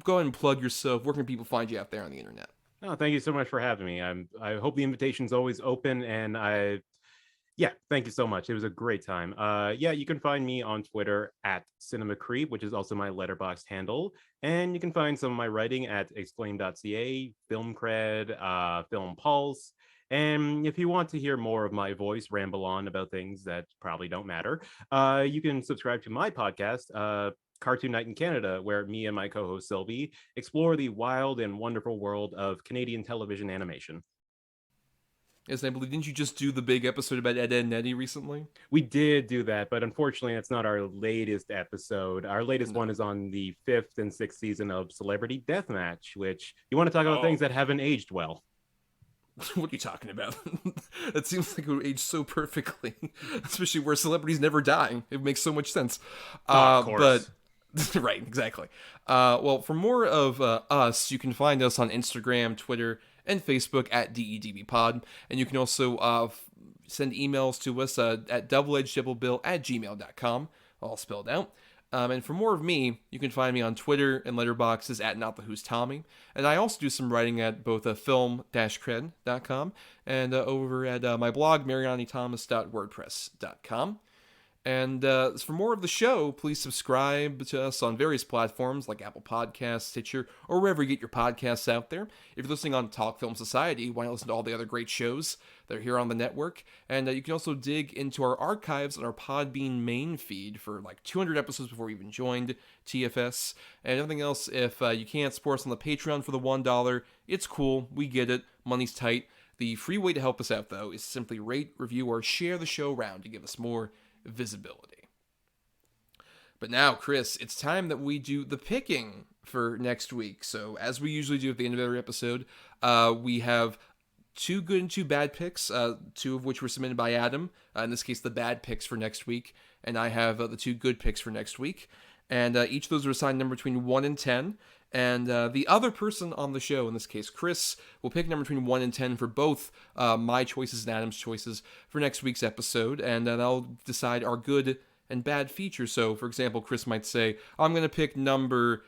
Go ahead and plug yourself. Where can people find you out there on the internet? Oh, thank you so much for having me. I hope the invitation's always open, and thank you so much. It was a great time. You can find me on Twitter at CinemaCreep, which is also my Letterboxd handle. And you can find some of my writing at exclaim.ca, Film Cred, Film Pulse. And if you want to hear more of my voice ramble on about things that probably don't matter, you can subscribe to my podcast, Cartoon Night in Canada, where me and my co-host Sylvie explore the wild and wonderful world of Canadian television animation. Yes, I believe, didn't you just do the big episode about Ed, Edd n Eddy recently? We did do that, but unfortunately, it's not our latest episode. Our latest one is on the 5th and 6th season of Celebrity Deathmatch, which you want to talk about things that haven't aged well. What are you talking about? That seems like it would age so perfectly, especially where celebrities never die. It makes so much sense. Of course. But right, exactly. Well, for more of us, you can find us on Instagram, Twitter, and Facebook at DEDBpod. And you can also send emails to us at doubleedgeddoublebill@gmail.com, all spelled out. And for more of me, you can find me on Twitter and Letterboxd at NotTheWho'sTommy. And I also do some writing at both film-cred.com and over at my blog, marianithomas.wordpress.com. And for more of the show, please subscribe to us on various platforms like Apple Podcasts, Stitcher, or wherever you get your podcasts out there. If you're listening on Talk Film Society, why not listen to all the other great shows that are here on the network? And you can also dig into our archives on our Podbean main feed for 200 episodes before you even joined TFS. And everything else, if you can't support us on the Patreon for the $1, it's cool. We get it. Money's tight. The free way to help us out, though, is simply rate, review, or share the show around to give us more visibility. But now, Chris, it's time that we do the picking for next week. So, as we usually do at the end of every episode, we have 2 good and 2 bad picks, 2 of which were submitted by Adam. In this case, the bad picks for next week. And I have the 2 good picks for next week. And each of those are assigned a number between 1 and 10. And the other person on the show, in this case Chris, will pick a number between 1 and 10 for both my choices and Adam's choices for next week's episode. And they'll decide our good and bad features. So, for example, Chris might say, I'm going to pick number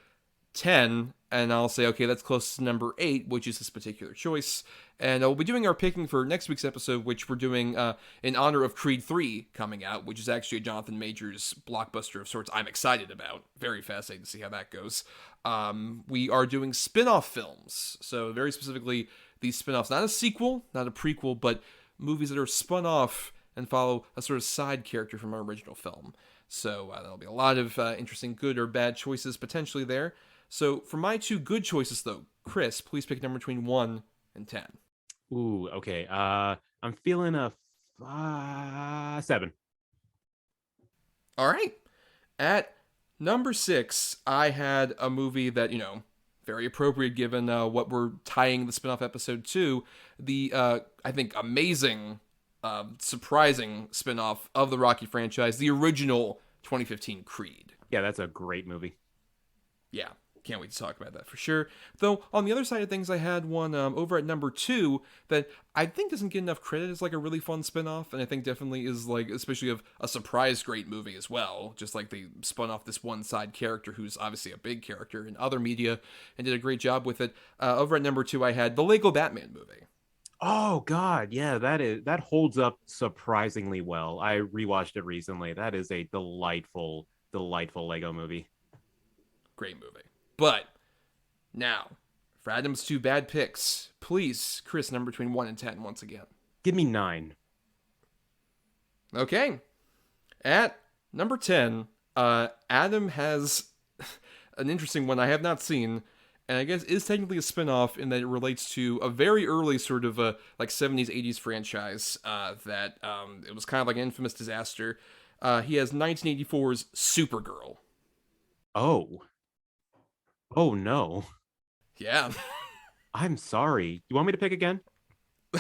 10, and I'll say, okay, that's close to number 8, which is this particular choice. And we'll be doing our picking for next week's episode, which we're doing in honor of Creed 3 coming out, which is actually a Jonathan Majors blockbuster of sorts I'm excited about. Very fascinating to see how that goes. We are doing spin-off films. So very specifically, these spin-offs, not a sequel, not a prequel, but movies that are spun off and follow a sort of side character from our original film. So there'll be a lot of interesting good or bad choices potentially there. So for my 2 good choices, though, Chris, please pick a number between 1 and 10. Ooh, okay. I'm feeling a 7. All right. At number 6, I had a movie that, very appropriate given what we're tying the spin-off episode to. The, I think, amazing, surprising spin-off of the Rocky franchise, the original 2015 Creed. Yeah, that's a great movie. Yeah. Can't wait to talk about that for sure. Though, on the other side of things, I had one over at number 2 that I think doesn't get enough credit as a really fun spin-off, and I think definitely is especially of a surprise great movie as well. Just they spun off this one side character who's obviously a big character in other media and did a great job with it. Over at number 2, I had the Lego Batman movie. Oh God, yeah, that holds up surprisingly well. I rewatched it recently. That is a delightful Lego movie. Great movie. But now, For Adam's 2 bad picks, please, Chris, number between 1 and 10 once again. Give me 9. Okay. At number 10, Adam has an interesting one I have not seen, and I guess is technically a spin-off in that it relates to a very early sort of like 70s, 80s franchise that it was kind of like an infamous disaster. He has 1984's Supergirl. Oh. Oh, no. Yeah. I'm sorry. You want me to pick again?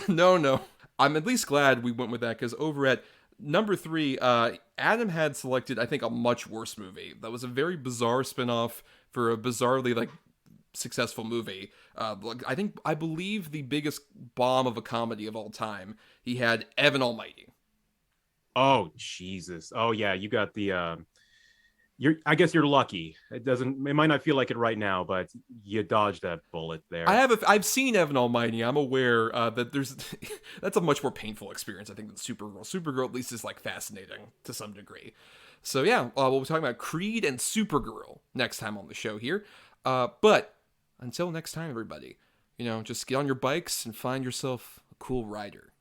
No. I'm at least glad we went with that, because over at number 3, Adam had selected, I think, a much worse movie. That was a very bizarre spin-off for a bizarrely, like, successful movie. I believe the biggest bomb of a comedy of all time. He had Evan Almighty. Oh, Jesus. Oh, yeah, you got the... I guess you're lucky. It might not feel like it right now, but you dodged that bullet there. I've seen Evan Almighty. I'm aware that there's that's a much more painful experience, I think, than Supergirl. Supergirl at least is like fascinating to some degree. So yeah, we'll be talking about Creed and Supergirl next time on the show here. But until next time, everybody, just get on your bikes and find yourself a cool rider.